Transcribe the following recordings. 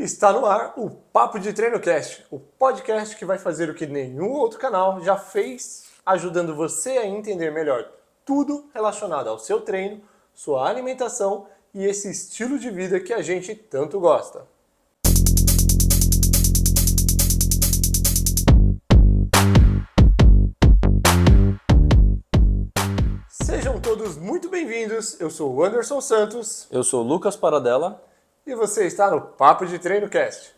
Está no ar o Papo de Treino Cast, o podcast que vai fazer o que nenhum outro canal já fez, ajudando você a entender melhor tudo relacionado ao seu treino, sua alimentação e esse estilo de vida que a gente tanto gosta. Sejam todos muito bem-vindos, eu sou o Anderson Santos. Eu sou o Lucas Paradella. E você está no Papo de Treino Cast.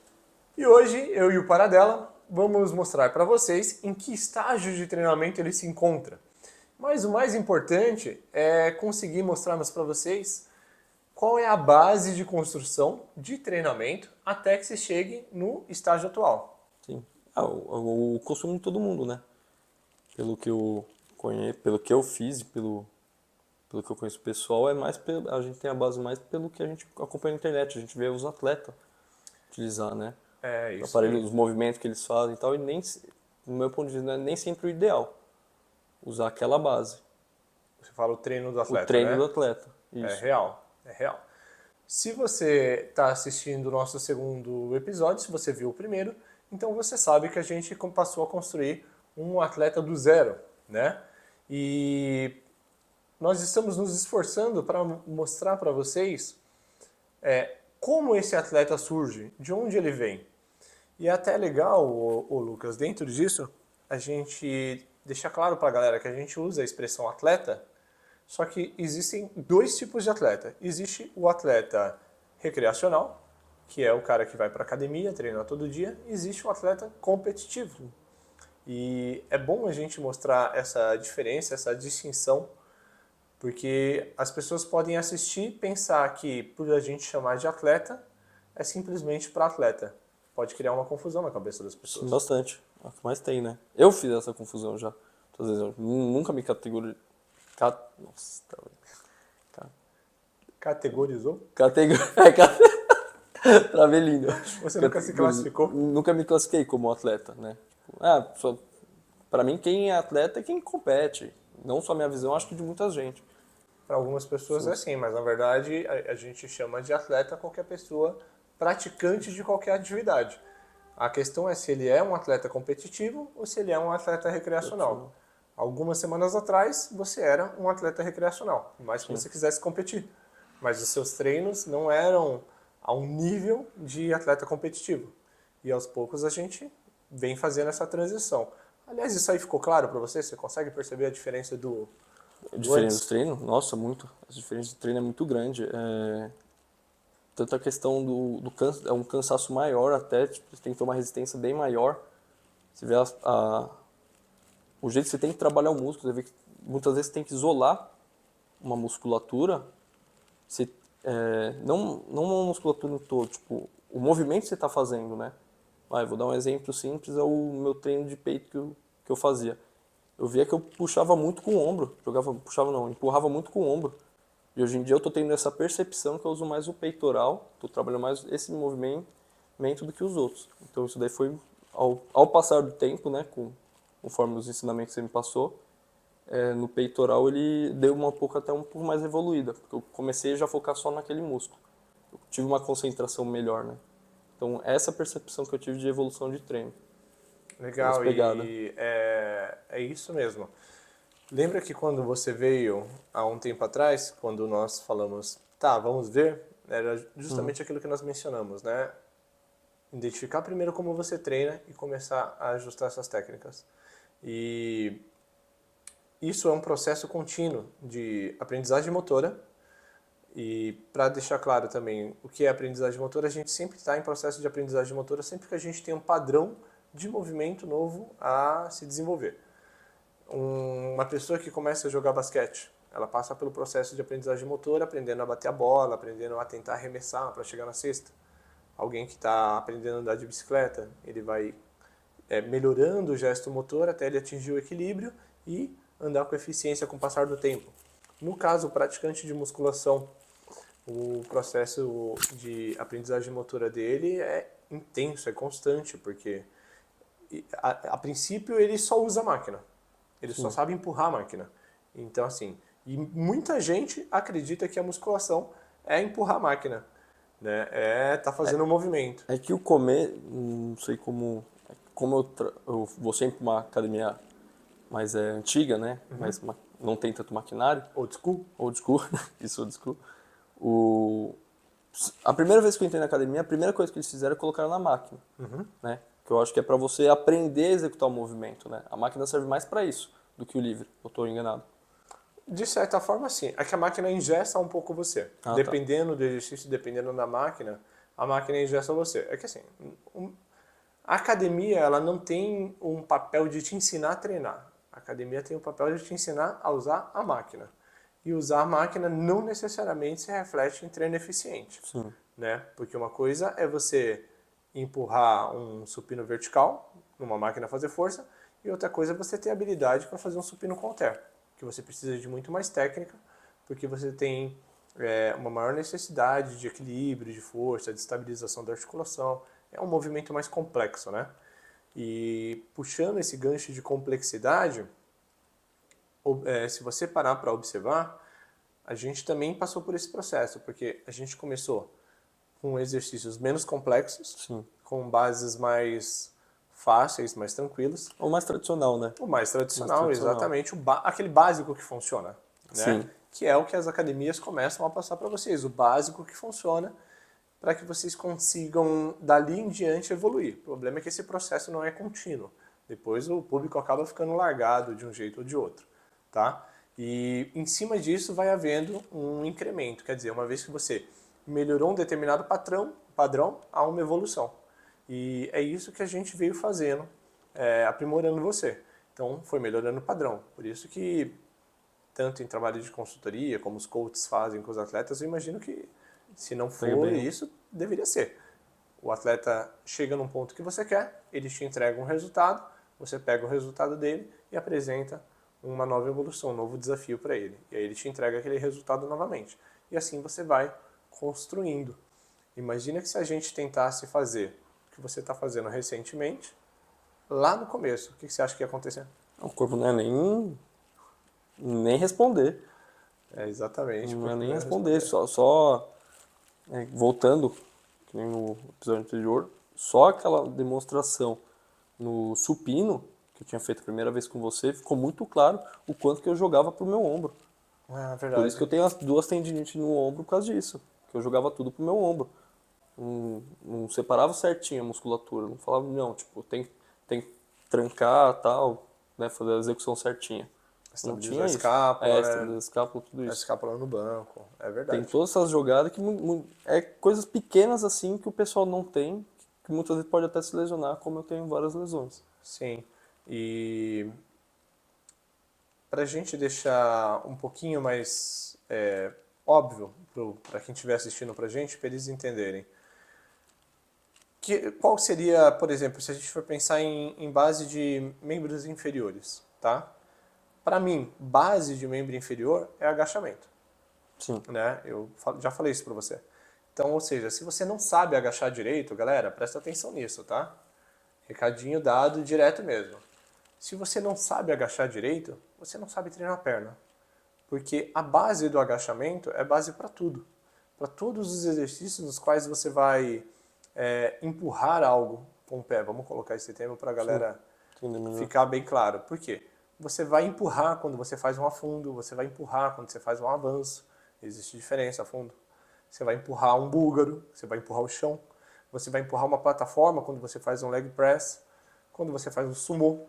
E hoje, eu e o Paradella vamos mostrar para vocês em que estágio de treinamento ele se encontra. Mas o mais importante é conseguir mostrarmos para vocês qual é a base de construção de treinamento até que se chegue no estágio atual. Sim. O costume de todo mundo, né? Pelo que eu conheço, pelo que eu fiz, pelo que eu conheço o pessoal, a gente tem a base mais pelo que a gente acompanha na internet, a gente vê os atletas utilizar, né? É O isso aparelho, aí. os movimentos que eles fazem e tal, e nem, no meu ponto de vista, não é nem sempre o ideal usar aquela base. Você fala o treino do atleta, O treino né? do atleta. É Isso. real, é real. Se você está assistindo o nosso segundo episódio, se você viu o primeiro, então você sabe que a gente passou a construir um atleta do zero, né? E nós estamos nos esforçando para mostrar para vocês como esse atleta surge, de onde ele vem. E é até legal, ô Lucas, dentro disso, a gente deixar claro para a galera que a gente usa a expressão atleta, só que existem dois tipos de atleta. Existe o atleta recreacional, que é o cara que vai para academia, treina todo dia. Existe o atleta competitivo. E é bom a gente mostrar essa diferença, essa distinção, porque as pessoas podem assistir e pensar que por a gente chamar de atleta, é simplesmente para atleta. Pode criar uma confusão na cabeça das Sim, pessoas. bastante. É o que mais tem, né? Eu fiz essa confusão já. Às vezes eu nunca me categorizei. Nossa, tá. Categorizou? Travei língua. Você nunca se classificou? Nunca me classifiquei como atleta, né? Pra mim, quem é atleta é quem compete. Não só a minha visão, acho que de muita gente. Para algumas pessoas é assim, mas na verdade a gente chama de atleta qualquer pessoa praticante de qualquer atividade. A questão é se ele é um atleta competitivo ou se ele é um atleta recreacional. Algumas semanas atrás você era um atleta recreacional, mas que você quisesse competir. Mas os seus treinos não eram a um nível de atleta competitivo. E aos poucos a gente vem fazendo essa transição. Aliás, isso aí ficou claro para você? Você consegue perceber a diferença do A diferença antes? do treino? Nossa, muito. A diferença do treino é muito grande. Tanto a questão do cansaço, é um cansaço maior até, tipo, você tem que ter uma resistência bem maior. Você vê o jeito que você tem que trabalhar o músculo, você vê que muitas vezes você tem que isolar uma musculatura, não uma musculatura no todo, tipo, o movimento que você está fazendo, né? Eu vou dar um exemplo simples, é o meu treino de peito que eu fazia. Eu via que eu puxava muito com o ombro, empurrava muito com o ombro. E hoje em dia eu estou tendo essa percepção que eu uso mais o peitoral, estou trabalhando mais esse movimento do que os outros. Então isso daí foi, ao passar do tempo, né, conforme os ensinamentos que você me passou, no peitoral ele deu até um pouco mais evoluída, porque eu comecei a já focar só naquele músculo. Eu tive uma concentração melhor, né? Então essa percepção que eu tive de evolução de treino. Legal, Pegada. e é isso mesmo. Lembra que quando você veio há um tempo atrás, quando nós falamos, tá, vamos ver, era justamente aquilo que nós mencionamos, né? Identificar primeiro como você treina e começar a ajustar essas técnicas. E isso é um processo contínuo de aprendizagem motora. E para deixar claro também o que é aprendizagem motora, a gente sempre está em processo de aprendizagem motora sempre que a gente tem um padrão de movimento novo a se desenvolver. Uma pessoa que começa a jogar basquete, ela passa pelo processo de aprendizagem motora, aprendendo a bater a bola, aprendendo a tentar arremessar para chegar na cesta. Alguém que está aprendendo a andar de bicicleta, ele vai melhorando o gesto motor até ele atingir o equilíbrio e andar com eficiência com o passar do tempo. No caso, o praticante de musculação, o processo de aprendizagem motora dele é intenso, é constante, porque a princípio ele só usa a máquina. Ele só sabe empurrar a máquina. Então, assim, e muita gente acredita que a musculação é empurrar a máquina. né? Tá fazendo um movimento. É que não sei como eu vou sempre pra uma academia mais antiga, né? Mas não tem tanto maquinário, Old school? old school, isso old school. O, a primeira vez que eu entrei na academia, a primeira coisa que eles fizeram é colocar na máquina, né? Que eu acho que é para você aprender a executar o movimento, né? A máquina serve mais para isso do que o livre, eu tô enganado. De certa forma, sim. É que a máquina ingessa um pouco você. Ah, tá. Dependendo do exercício, dependendo da máquina, a máquina ingessa você. É que assim, a academia ela não tem um papel de te ensinar a treinar. A academia tem o papel de te ensinar a usar a máquina. E usar a máquina não necessariamente se reflete em treino eficiente. Sim. Né? Porque uma coisa é você empurrar um supino vertical numa máquina fazer força e outra coisa é você ter habilidade para fazer um supino com halter, que você precisa de muito mais técnica, porque você tem uma maior necessidade de equilíbrio, de força, de estabilização da articulação. É um movimento mais complexo, né? E puxando esse gancho de complexidade, se você parar para observar, a gente também passou por esse processo, porque a gente começou com exercícios menos complexos, Sim. com bases mais fáceis, mais tranquilas. O mais tradicional, né? O mais tradicional, Mais tradicional. exatamente, aquele básico que funciona, né? Sim. Que é o que as academias começam a passar para vocês, o básico que funciona para que vocês consigam, dali em diante, evoluir. O problema é que esse processo não é contínuo. Depois o público acaba ficando largado de um jeito ou de outro, tá? E em cima disso vai havendo um incremento, quer dizer, uma vez que você melhorou um determinado padrão há uma evolução. E é isso que a gente veio fazendo, aprimorando você. Então foi melhorando o padrão. Por isso que, tanto em trabalho de consultoria, como os coaches fazem com os atletas, eu imagino que, se não for isso, deveria ser. O atleta chega num ponto que você quer, ele te entrega um resultado, você pega o resultado dele e apresenta uma nova evolução, um novo desafio para ele. E aí ele te entrega aquele resultado novamente. E assim você vai construindo. Imagina que se a gente tentasse fazer o que você está fazendo recentemente, lá no começo, o que você acha que ia acontecer? O corpo não é nem responder. Exatamente. Não é nem responder. Voltando, que nem no episódio anterior, só aquela demonstração no supino, que eu tinha feito a primeira vez com você, ficou muito claro o quanto que eu jogava pro meu ombro. Verdade. Por isso que eu tenho as duas tendinites no ombro por causa disso. Que eu jogava tudo pro meu ombro. Não separava certinho a musculatura. Não falava, não, tipo, tem que trancar tal, né, fazer a execução certinha. Não tinha a isso. escápula, Estabilizar a escápula, tudo a isso. escápula no banco, é Tem verdade. todas essas jogadas que é coisas pequenas assim que o pessoal não tem, que muitas vezes pode até se lesionar, como eu tenho várias lesões. Sim. E para a gente deixar um pouquinho mais óbvio para quem estiver assistindo para a gente, para eles entenderem, qual seria, por exemplo, se a gente for pensar em base de membros inferiores, tá? Para mim, base de membro inferior é agachamento, Sim. né? Eu já falei isso para você. Então, ou seja, se você não sabe agachar direito, galera, presta atenção nisso, tá? Recadinho dado direto mesmo. Se você não sabe agachar direito, você não sabe treinar a perna. Porque a base do agachamento é base para tudo. Para todos os exercícios nos quais você vai empurrar algo com o pé. Vamos colocar esse termo para a galera ficar bem claro. Por quê? Você vai empurrar quando você faz um afundo, você vai empurrar quando você faz um avanço. Existe diferença, afundo. Você vai empurrar um búlgaro, você vai empurrar o chão. Você vai empurrar uma plataforma quando você faz um leg press, quando você faz um sumô.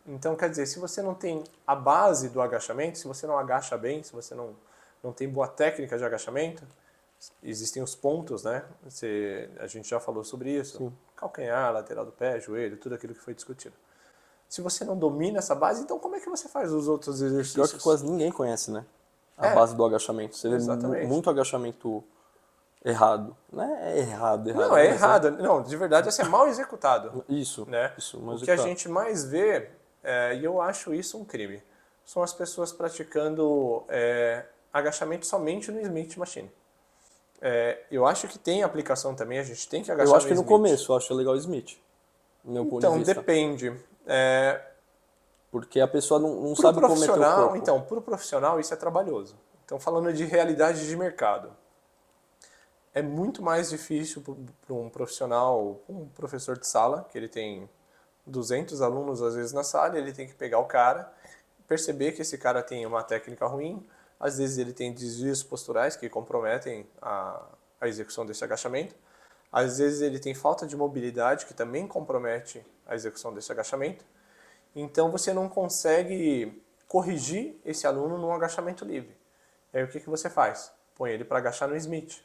Então, quer dizer, se você não tem a base do agachamento, se você não agacha bem, se você não tem boa técnica de agachamento, existem os pontos, né? A gente já falou sobre isso. Sim. Calcanhar, lateral do pé, joelho, tudo aquilo que foi discutido. Se você não domina essa base, então como é que você faz os outros exercícios? Pior que quase ninguém conhece, né? A base do agachamento. Você vê muito agachamento errado. Não é errado. Não, é errado. Não, de verdade, assim, é mal executado. Isso, né? isso. O que a gente mais vê, e eu acho isso um crime, são as pessoas praticando agachamento somente no Smith Machine. Eu acho que tem aplicação também, a gente tem que agachar Eu acho que no Smith. começo eu acho legal o Smith. Meu ponto de Então, vista. depende. Porque a pessoa não sabe como meter o corpo. Então, para o profissional isso é trabalhoso. Então, falando de realidade de mercado. é muito mais difícil para um profissional, um professor de sala, que ele tem 200 alunos às vezes na sala, ele tem que pegar o cara, perceber que esse cara tem uma técnica ruim, às vezes ele tem desvios posturais que comprometem a execução desse agachamento, às vezes ele tem falta de mobilidade que também compromete a execução desse agachamento, então você não consegue corrigir esse aluno num agachamento livre. E aí o que você faz? Põe ele para agachar no Smith.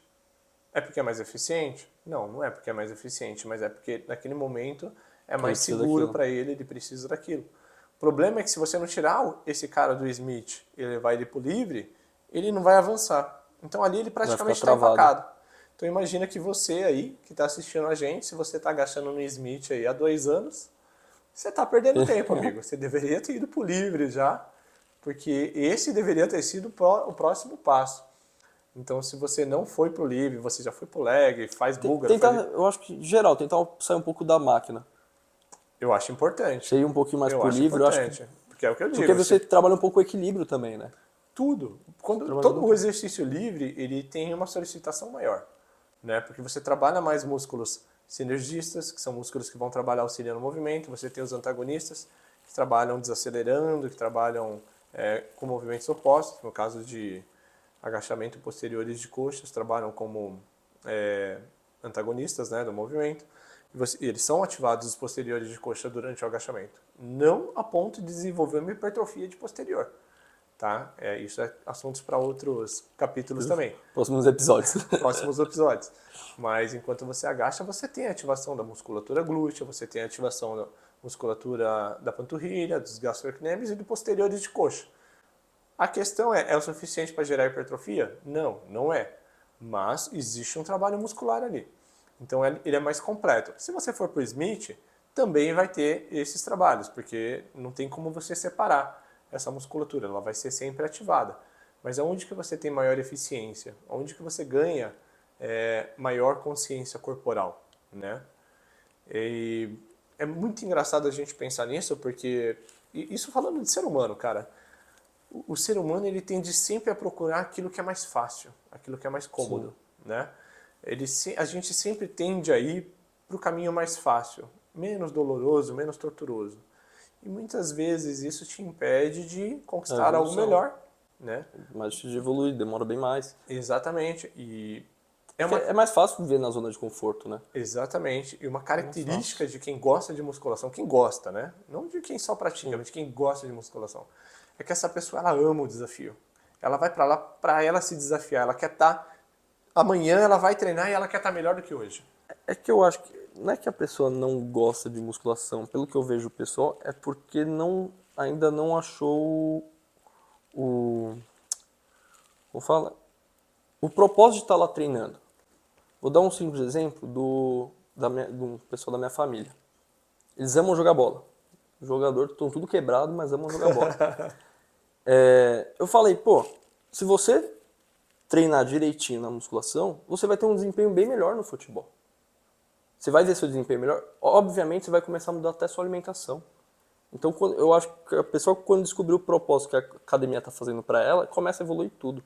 É porque é mais eficiente? Não, não é porque é mais eficiente, mas é porque naquele momento é mais seguro para ele precisa daquilo. O problema é que se você não tirar esse cara do Smith e levar ele para o livre, ele não vai avançar. Então ali ele praticamente está empacado. Então imagina que você aí, que está assistindo a gente, se você está agachando no Smith aí há 2 anos, você está perdendo tempo, amigo. Você deveria ter ido para o livre já, porque esse deveria ter sido o próximo passo. Então, se você não foi pro livre, você já foi pro leg, faz búlgara... Eu acho que, geral, tentar sair um pouco da máquina. Eu acho importante. Você ir um pouquinho mais pro livre, eu acho que... Porque é o que eu digo. Porque você trabalha um pouco o equilíbrio também, né? Tudo. Todo o exercício livre, ele tem uma solicitação maior, né? Porque você trabalha mais músculos sinergistas, que são músculos que vão trabalhar auxiliando o movimento. Você tem os antagonistas, que trabalham desacelerando, que trabalham com movimentos opostos. No caso de agachamento posteriores de coxas, trabalham como antagonistas, né, do movimento. Eles são ativados os posteriores de coxa durante o agachamento. Não a ponto de desenvolver uma hipertrofia de posterior. Tá? Isso é assuntos para outros capítulos também. Próximos episódios. Próximos episódios. Mas enquanto você agacha, você tem a ativação da musculatura glútea, você tem a ativação da musculatura da panturrilha, dos gastrocnêmios e do posteriores de coxa. A questão é o suficiente para gerar hipertrofia? Não, não é. Mas existe um trabalho muscular ali. Então ele é mais completo. Se você for para o Smith, também vai ter esses trabalhos, porque não tem como você separar essa musculatura, ela vai ser sempre ativada. Mas aonde que você tem maior eficiência? Onde que você ganha maior consciência corporal, né? E é muito engraçado a gente pensar nisso, porque isso falando de ser humano, cara. O ser humano ele tende sempre a procurar aquilo que é mais fácil, aquilo que é mais cômodo, né? A gente sempre tende a ir para o caminho mais fácil, menos doloroso, menos torturoso. E muitas vezes isso te impede de conquistar algo melhor, né? Mas de evoluir, demora bem mais. Exatamente. E é mais fácil viver na zona de conforto, né? Exatamente. E uma característica de quem gosta de musculação, quem gosta, né? Não de quem só pratica, mas de quem gosta de musculação, é que essa pessoa ela ama o desafio. Ela vai para lá para ela se desafiar. Ela quer estar amanhã ela vai treinar e ela quer estar melhor do que hoje. É que eu acho que não é que a pessoa não gosta de musculação, pelo que eu vejo o pessoal, é porque ainda não achou como fala, o propósito de estar lá treinando. Vou dar um simples exemplo do pessoal da minha família. Eles amam jogar bola. Os jogadores estão tudo quebrado, mas amam jogar bola. Eu falei, pô, se você treinar direitinho na musculação, você vai ter um desempenho bem melhor no futebol. Você vai ver seu desempenho melhor, obviamente você vai começar a mudar até a sua alimentação. Então eu acho que a pessoa, quando descobriu o propósito que a academia está fazendo para ela, começa a evoluir tudo.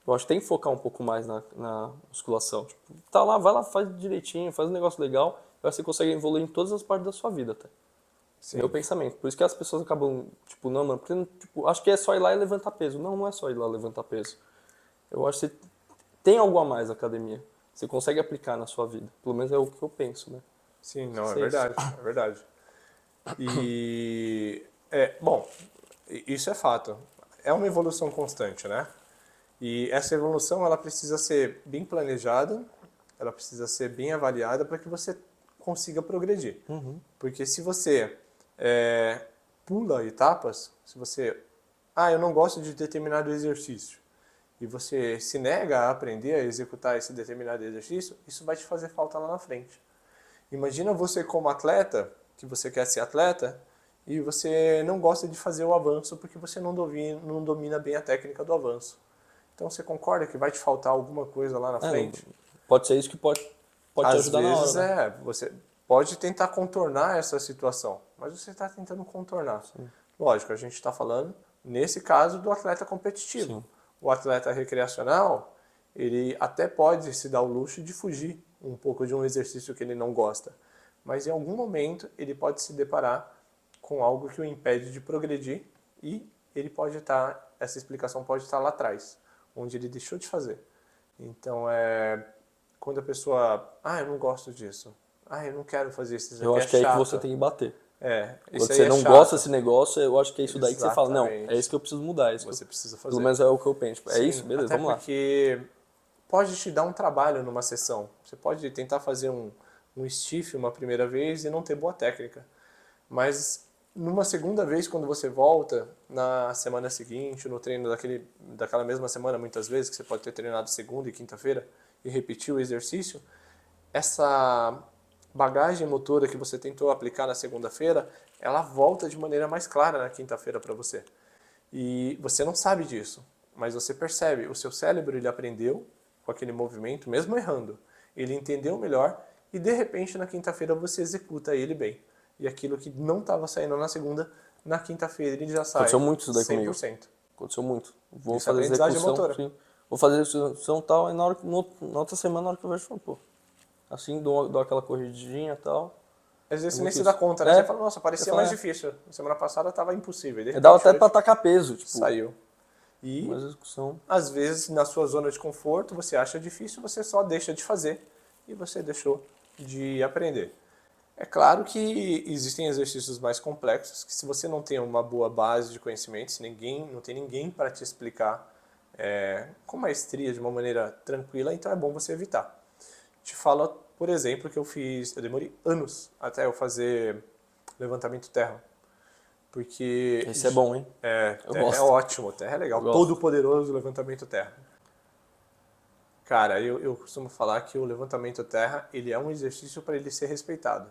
Eu acho que tem que focar um pouco mais na musculação. Tipo, tá lá, vai lá, faz direitinho, faz um negócio legal, aí você consegue evoluir em todas as partes da sua vida até. Sim. Meu pensamento. Por isso que as pessoas acabam, tipo, não, mano, porque, tipo, acho que é só ir lá e levantar peso. Não, não é só ir lá e levantar peso. Eu acho que você tem algo a mais na academia. Você consegue aplicar na sua vida. Pelo menos é o que eu penso, né? Sim, não, é verdade, é verdade. E, bom, isso é fato. É uma evolução constante, né? E essa evolução, ela precisa ser bem planejada, ela precisa ser bem avaliada para que você consiga progredir. Uhum. Porque se você pula etapas, se você... eu não gosto de determinado exercício, e você se nega a aprender a executar esse determinado exercício, isso vai te fazer falta lá na frente. Imagina você como atleta, que você quer ser atleta, e você não gosta de fazer o avanço porque você não domina bem a técnica do avanço. Então você concorda que vai te faltar alguma coisa lá na frente? Pode ser isso que pode te ajudar na hora. Às vezes você pode tentar contornar essa situação, mas você está tentando contornar. Sim. Lógico, a gente está falando, nesse caso, do atleta competitivo. Sim. O atleta recreacional, ele até pode se dar o luxo de fugir um pouco de um exercício que ele não gosta, mas em algum momento ele pode se deparar com algo que o impede de progredir e ele pode estar, essa explicação pode estar lá atrás, onde ele deixou de fazer. Então, quando a pessoa, eu não gosto disso, eu não quero fazer isso Eu aqui, acho que é aí que chato. você tem que bater. Isso Quando aí você é não chato. gosta desse negócio, eu acho que é isso daí que você fala, não, Exatamente. é isso que eu preciso mudar. Você precisa fazer. Pelo menos é o que eu penso. É Sim, isso? Beleza, até vamos lá. porque pode te dar um trabalho numa sessão. Você pode tentar fazer um stiff uma primeira vez e não ter boa técnica. Mas numa segunda vez, quando você volta, na semana seguinte, no treino daquela mesma semana, muitas vezes, que você pode ter treinado segunda e quinta-feira e repetir o exercício, essa bagagem motora que você tentou aplicar na segunda-feira, ela volta de maneira mais clara na quinta-feira para você. E você não sabe disso, mas você percebe, o seu cérebro ele aprendeu com aquele movimento, mesmo errando. Ele entendeu melhor e de repente na quinta-feira você executa ele bem. E aquilo que não estava saindo na segunda, na quinta-feira ele já sai Aconteceu muito isso daí 100%. comigo. Aconteceu muito. Vou Isso é fazer aprendizagem execução, motora. sim. Vou fazer execução e tal, aí na outra semana, na hora que eu vejo, eu falo, assim, dou aquela corridinha e tal. Às vezes você nem muito se dá isso. conta, né? Você fala, nossa, parecia Você fala, mais difícil. Semana passada estava impossível. E de Eu dava repente até pra hoje atacar peso, tipo, saiu. E uma execução. às vezes na sua zona de conforto você acha difícil, você só deixa de fazer e você deixou de aprender. É claro que existem exercícios mais complexos que se você não tem uma boa base de conhecimento, se não tem ninguém para te explicar com maestria, de uma maneira tranquila, então é bom você evitar. Te falo, por exemplo, que eu demorei anos até eu fazer levantamento terra. Porque Esse é bom, hein? Eu terra é gosto. ótimo, terra é legal. Eu gosto. Todo poderoso levantamento terra. Cara, eu costumo falar que o levantamento terra, ele é um exercício para ele ser respeitado.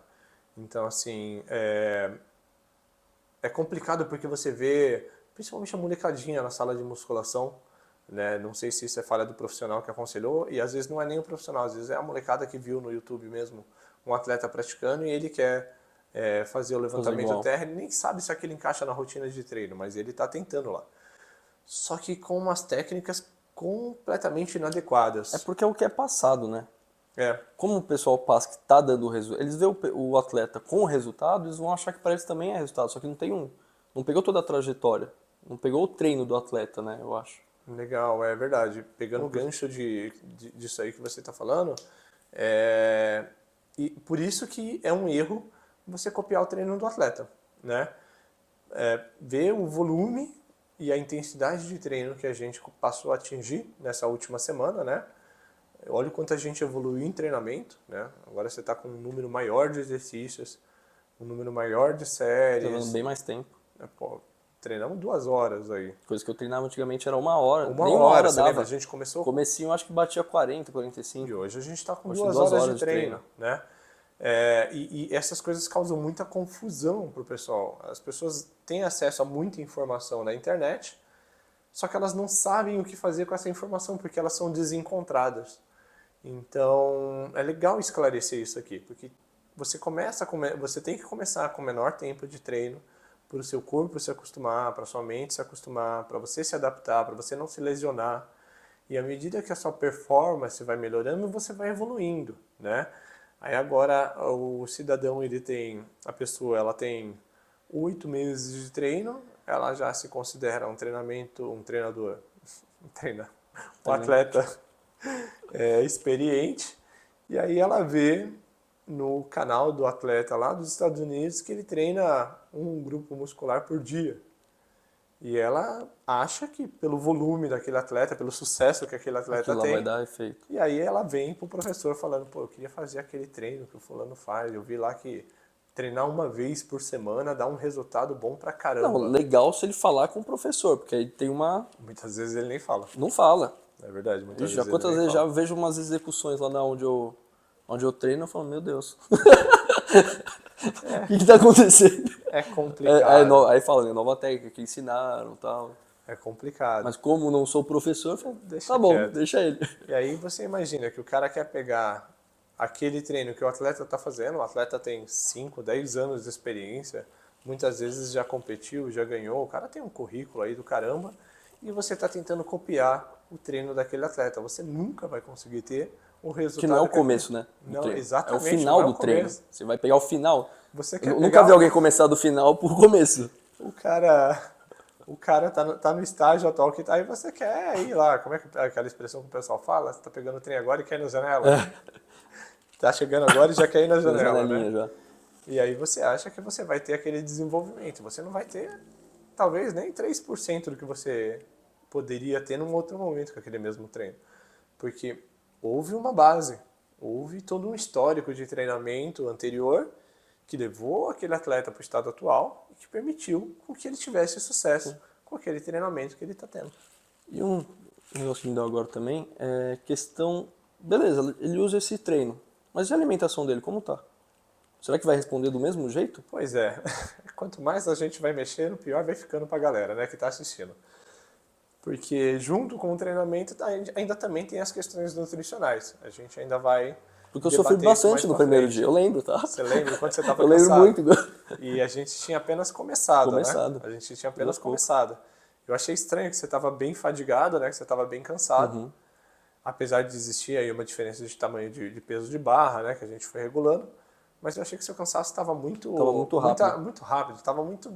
Então, assim, é complicado porque você vê, principalmente a molecadinha na sala de musculação, né? Não sei se isso é falha do profissional que aconselhou, e às vezes não é nem o profissional, às vezes é a molecada que viu no YouTube mesmo um atleta praticando e ele quer fazer o levantamento igual. terra, ele nem sabe se aquilo encaixa na rotina de treino, mas ele está tentando lá. Só que com umas técnicas completamente inadequadas. É porque é o que é passado, né? É, Como o pessoal passa que tá dando o resultado, eles veem o atleta com o resultado, eles vão achar que para eles também é resultado, só que não pegou toda a trajetória, não pegou o treino do atleta, né, eu acho. legal, é verdade. Pegando o gancho disso aí que você está falando, e por isso que é um erro você copiar o treino do atleta, né? Ver o volume e a intensidade de treino que a gente passou a atingir nessa última semana, né? Olha o quanto a gente evoluiu em treinamento, né? Agora você está com um número maior de exercícios, um número maior de séries. Treinando bem mais tempo. Pô, treinamos 2 horas aí. Coisa que eu treinava antigamente era 1 hora, Uma nem hora, 1 hora você dava. lembra? A gente começou Comecinho eu acho que batia 40, e 45. hoje a gente está com Hoje 2 2 horas horas de de treino, treino. né? E essas coisas causam muita confusão pro pessoal. As pessoas têm acesso a muita informação na internet, só que elas não sabem o que fazer com essa informação, porque elas são desencontradas. Então, é legal esclarecer isso aqui, porque você tem que começar com o menor tempo de treino para o seu corpo se acostumar, para sua mente se acostumar, para você se adaptar, para você não se lesionar. E à medida que a sua performance vai melhorando, você vai evoluindo, né? Aí agora o cidadão, a pessoa, ela tem 8 meses de treino, ela já se considera um treinador, um atleta experiente, e aí ela vê no canal do atleta lá dos Estados Unidos que ele treina um grupo muscular por dia. E ela acha que pelo volume daquele atleta, pelo sucesso que aquele atleta Aquilo lá vai tem, dar efeito. e aí ela vem pro professor falando, pô, eu queria fazer aquele treino que o fulano faz, eu vi lá que treinar uma vez por semana dá um resultado bom pra Não, caramba. legal se ele falar com o professor, porque aí tem uma... Muitas vezes ele nem fala. Não fala. É verdade, muitas Ixi, já vezes ele quantas nem vezes fala. já vejo umas execuções lá onde eu treino, eu falo, meu Deus. O que tá acontecendo? É complicado. Aí fala, né, nova técnica que ensinaram e tal. É complicado. Mas como não sou professor, eu falo, Deixa tá bom, quieto. deixa ele. E aí você imagina que o cara quer pegar aquele treino que o atleta está fazendo, o atleta tem 5, 10 anos de experiência, muitas vezes já competiu, já ganhou, o cara tem um currículo aí do caramba, e você está tentando copiar o treino daquele atleta. Você nunca vai conseguir ter o resultado. Que não é o começo, né? Não, treino. exatamente. É o final não é o do treino. começo. Você vai pegar o final. Você Eu quer nunca pegar vi alguém começar do final pro começo. o cara tá no estágio atual que tá aí, você quer ir lá. Como é que aquela expressão que o pessoal fala? Você tá pegando o trem agora e quer ir na janela. Tá chegando agora e já quer ir na Na janela, janelinha né? já. E aí você acha que você vai ter aquele desenvolvimento. Você não vai ter, talvez, nem 3% do que você poderia ter num outro momento com aquele mesmo treino. Porque houve uma base, houve todo um histórico de treinamento anterior que levou aquele atleta para o estado atual e que permitiu com que ele tivesse sucesso com aquele treinamento que ele está tendo. E um negócio que me deu agora também é questão... Beleza, ele usa esse treino. Mas e a alimentação dele, como tá? Será que vai responder do mesmo jeito? Pois é, quanto mais a gente vai mexendo, pior vai ficando para a galera, né, que está assistindo. Porque junto com o treinamento ainda também tem as questões nutricionais. A gente ainda vai Porque eu sofri debater isso mais bastante no pra primeiro frente. dia, eu lembro, tá? Você lembra quando você estava Eu lembro cansado? muito. E a gente tinha apenas começado, Começado. né? A gente tinha apenas Ainda pouco. começado. Eu achei estranho que você estava bem fadigado, né? Que você estava bem cansado. Apesar de existir aí uma diferença de tamanho de peso de barra, né? Que a gente foi regulando. Mas eu achei que seu cansaço estava Tava muito rápido. muito rápido. Estava muito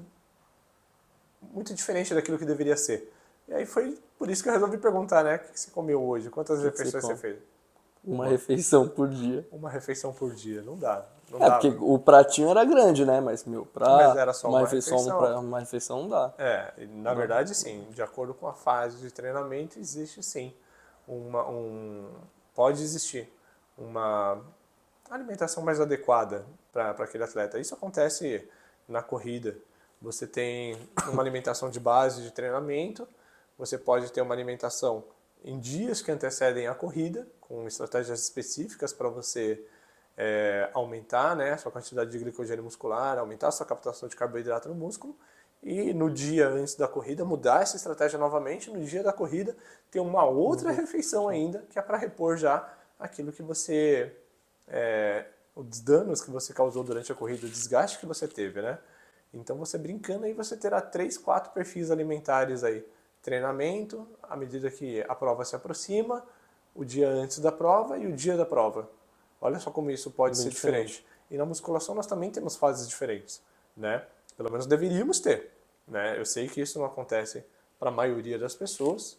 diferente daquilo que deveria ser. E aí foi por isso que eu resolvi perguntar, né? O que você comeu hoje? Quantas refeições você fez? Uma refeição por dia. Uma refeição por dia. Não dá. Não É, dá. porque o pratinho era grande, né? Mas, Mas era só uma refeição. uma refeição não dá. É, na verdade, sim. De acordo com a fase de treinamento, existe sim pode existir uma alimentação mais adequada para aquele atleta. Isso acontece na corrida. Você tem uma alimentação de base de treinamento, você pode ter uma alimentação em dias que antecedem a corrida, com estratégias específicas para você aumentar, né, a sua quantidade de glicogênio muscular, aumentar a sua captação de carboidrato no músculo, e no dia antes da corrida mudar essa estratégia novamente, no dia da corrida ter uma outra refeição ainda, que é para repor já aquilo que você, os danos que você causou durante a corrida, o desgaste que você teve, né? Então você brincando aí, você terá 3, 4 perfis alimentares aí. Treinamento, à medida que a prova se aproxima, o dia antes da prova e o dia da prova. Olha só como isso pode ser diferente. E na musculação nós também temos fases diferentes, né? Pelo menos deveríamos ter, né? Eu sei que isso não acontece para a maioria das pessoas,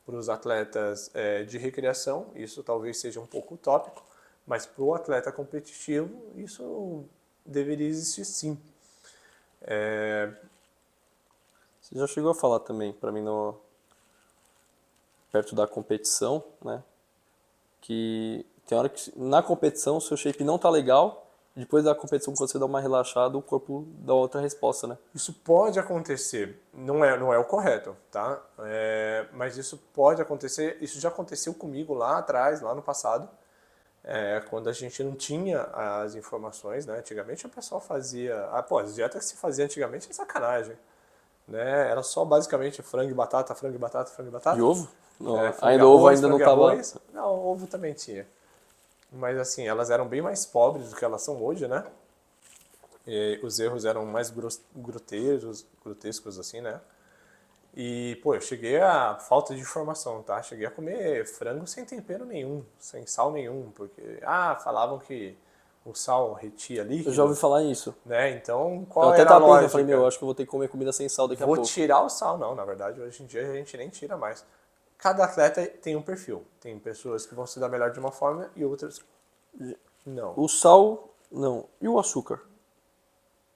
para os atletas de recreação, isso talvez seja um pouco utópico, mas para o atleta competitivo isso deveria existir sim. Você já chegou a falar também para mim perto da competição, né? Que tem hora que na competição o seu shape não tá legal, depois da competição quando você dá uma relaxada, o corpo dá outra resposta, né? Isso pode acontecer, não é o correto, tá? Mas isso pode acontecer, isso já aconteceu comigo lá atrás, lá no passado, quando a gente não tinha as informações, né? Antigamente o pessoal fazia, as dietas que se fazia antigamente é sacanagem, né? Era só basicamente frango e batata, frango e batata, frango e batata. E ovo? Não, Frango e ainda ovo arroz, ainda não frango e tava. arroz. Não, ovo também tinha. Mas assim, elas eram bem mais pobres do que elas são hoje, né? E os erros eram mais grotescos assim, né? E, pô, eu cheguei a falta de informação, tá? Cheguei a comer frango sem tempero nenhum, sem sal nenhum, porque, falavam que o sal retia líquido. Eu já ouvi falar isso. Né? Então, Eu qual até era a tava pensando, lógica? eu falei, meu, acho que eu vou ter que comer comida sem sal daqui a Vou pouco. tirar o sal. Não, na verdade, hoje em dia a gente nem tira mais. Cada atleta tem um perfil. Tem pessoas que vão se dar melhor de uma forma e outras não. O sal, não. E o açúcar?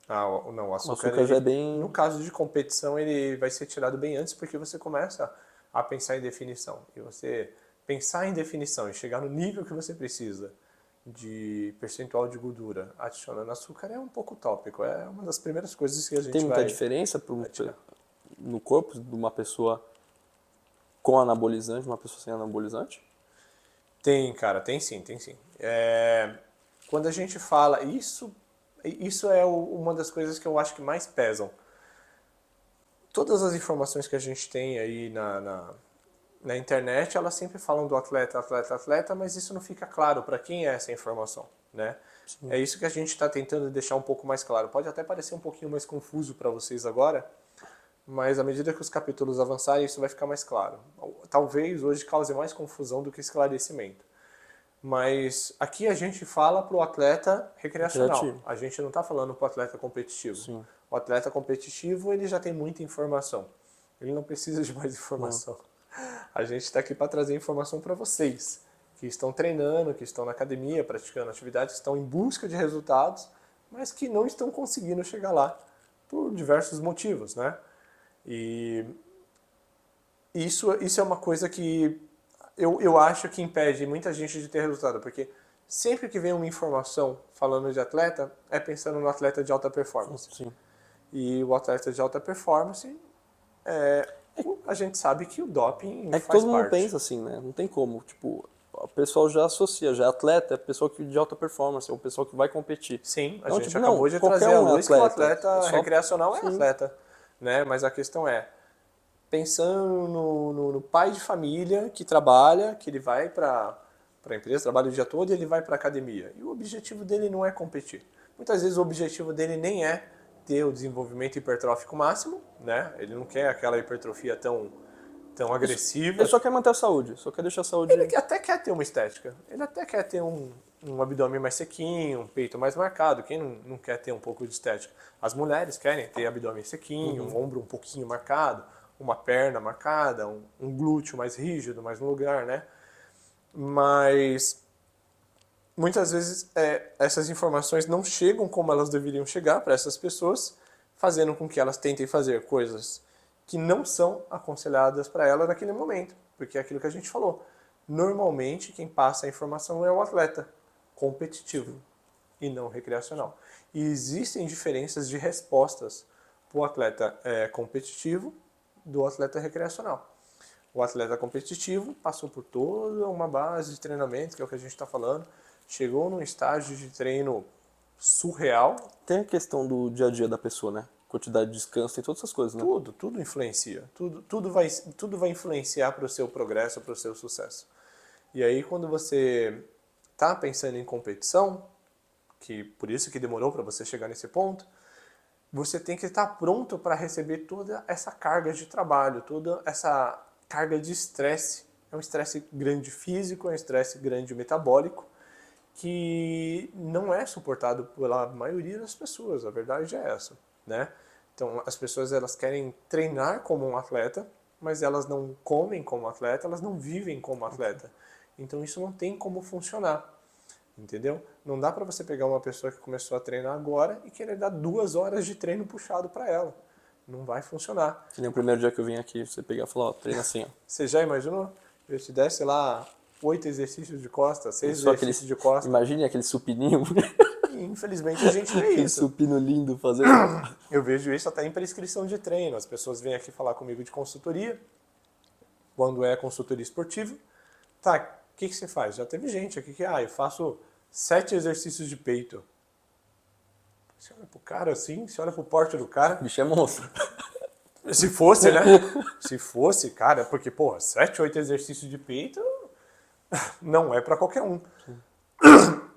Não, o açúcar, açúcar já é bem... no caso de competição, ele vai ser tirado bem antes, porque você começa a pensar em definição. E você pensar em definição e chegar no nível que você precisa de percentual de gordura adicionando açúcar é um pouco utópico. É uma das primeiras coisas que a gente Tem muita vai diferença no corpo de uma pessoa com anabolizante, uma pessoa sem anabolizante? Tem, cara, tem sim, tem sim. Quando a gente fala, isso é uma das coisas que eu acho que mais pesam. Todas as informações que a gente tem aí na internet, elas sempre falam do atleta, atleta, atleta, mas isso não fica claro para quem é essa informação, né? Sim. É isso que a gente está tentando deixar um pouco mais claro. Pode até parecer um pouquinho mais confuso para vocês agora, mas à medida que os capítulos avançarem, isso vai ficar mais claro. Talvez hoje cause mais confusão do que esclarecimento. Mas aqui a gente fala para o atleta recreacional. Recreativo. A gente não está falando para o atleta competitivo. Sim. O atleta competitivo, ele já tem muita informação. Ele não precisa de mais informação. A gente está aqui para trazer informação para vocês, que estão treinando, que estão na academia, praticando atividades, que estão em busca de resultados, mas que não estão conseguindo chegar lá por diversos motivos, né? E isso é uma coisa que eu acho que impede muita gente de ter resultado, porque sempre que vem uma informação falando de atleta, é pensando no atleta de alta performance. Sim. E o atleta de alta performance, a gente sabe que o doping É que faz todo mundo parte. pensa assim, né? Não tem como. Tipo, o pessoal já associa, já é atleta, é pessoa que de alta performance, é o pessoal que vai competir. Sim, a Não, gente tipo, acabou não, de qualquer trazer à um é luz que o atleta. atleta Só- recreacional é Sim. atleta, né? Mas a questão é, pensando no pai de família que trabalha, que ele vai para a empresa, trabalha o dia todo e ele vai para a academia. E o objetivo dele não é competir. Muitas vezes o objetivo dele nem é ter o desenvolvimento hipertrófico máximo, né? Ele não quer aquela hipertrofia tão agressiva. Ele só quer manter a saúde, só quer deixar a saúde. Ele até quer ter uma estética. Ele até quer ter um abdômen mais sequinho, um peito mais marcado. Quem não quer ter um pouco de estética? As mulheres querem ter abdômen sequinho, um ombro um pouquinho marcado, uma perna marcada, um glúteo mais rígido, mais no lugar, né? Mas muitas vezes essas informações não chegam como elas deveriam chegar para essas pessoas, fazendo com que elas tentem fazer coisas que não são aconselhadas para ela naquele momento, porque é aquilo que a gente falou. Normalmente quem passa a informação é o atleta competitivo e não recreacional. E existem diferenças de respostas para o atleta competitivo do atleta recreacional. O atleta competitivo passou por toda uma base de treinamento, que é o que a gente está falando, chegou num estágio de treino surreal. Tem a questão do dia a dia da pessoa, né? Quantidade de descanso, tem todas essas coisas, né? Tudo influencia. Tudo vai influenciar para o seu progresso, para o seu sucesso. E aí, quando você está pensando em competição, que por isso que demorou para você chegar nesse ponto, você tem que estar pronto para receber toda essa carga de trabalho, toda essa carga de estresse. É um estresse grande físico, é um estresse grande metabólico, que não é suportado pela maioria das pessoas, a verdade é essa, né? Então, as pessoas elas querem treinar como um atleta, mas elas não comem como atleta, elas não vivem como atleta. Então, isso não tem como funcionar, entendeu? Não dá para você pegar uma pessoa que começou a treinar agora e querer dar 2 horas de treino puxado para ela. Não vai funcionar. Que nem o primeiro dia que eu vim aqui, você pegar e falar, ó, treina assim, ó. Você já imaginou? Eu te desse lá 8 exercícios de costas, 6 Só exercícios de costas. Imagine aquele supininho, E infelizmente a gente vê aquele isso. supino lindo fazer. Eu vejo isso até em prescrição de treino. As pessoas vêm aqui falar comigo de consultoria, quando é consultoria esportiva. Tá, o que você faz? Já teve gente aqui que, eu faço 7 exercícios de peito. Você olha pro cara assim, você olha pro porte do cara. O bicho é monstro. Se fosse, né? Se fosse, cara, porque, porra, 7, 8 exercícios de peito não é pra qualquer um.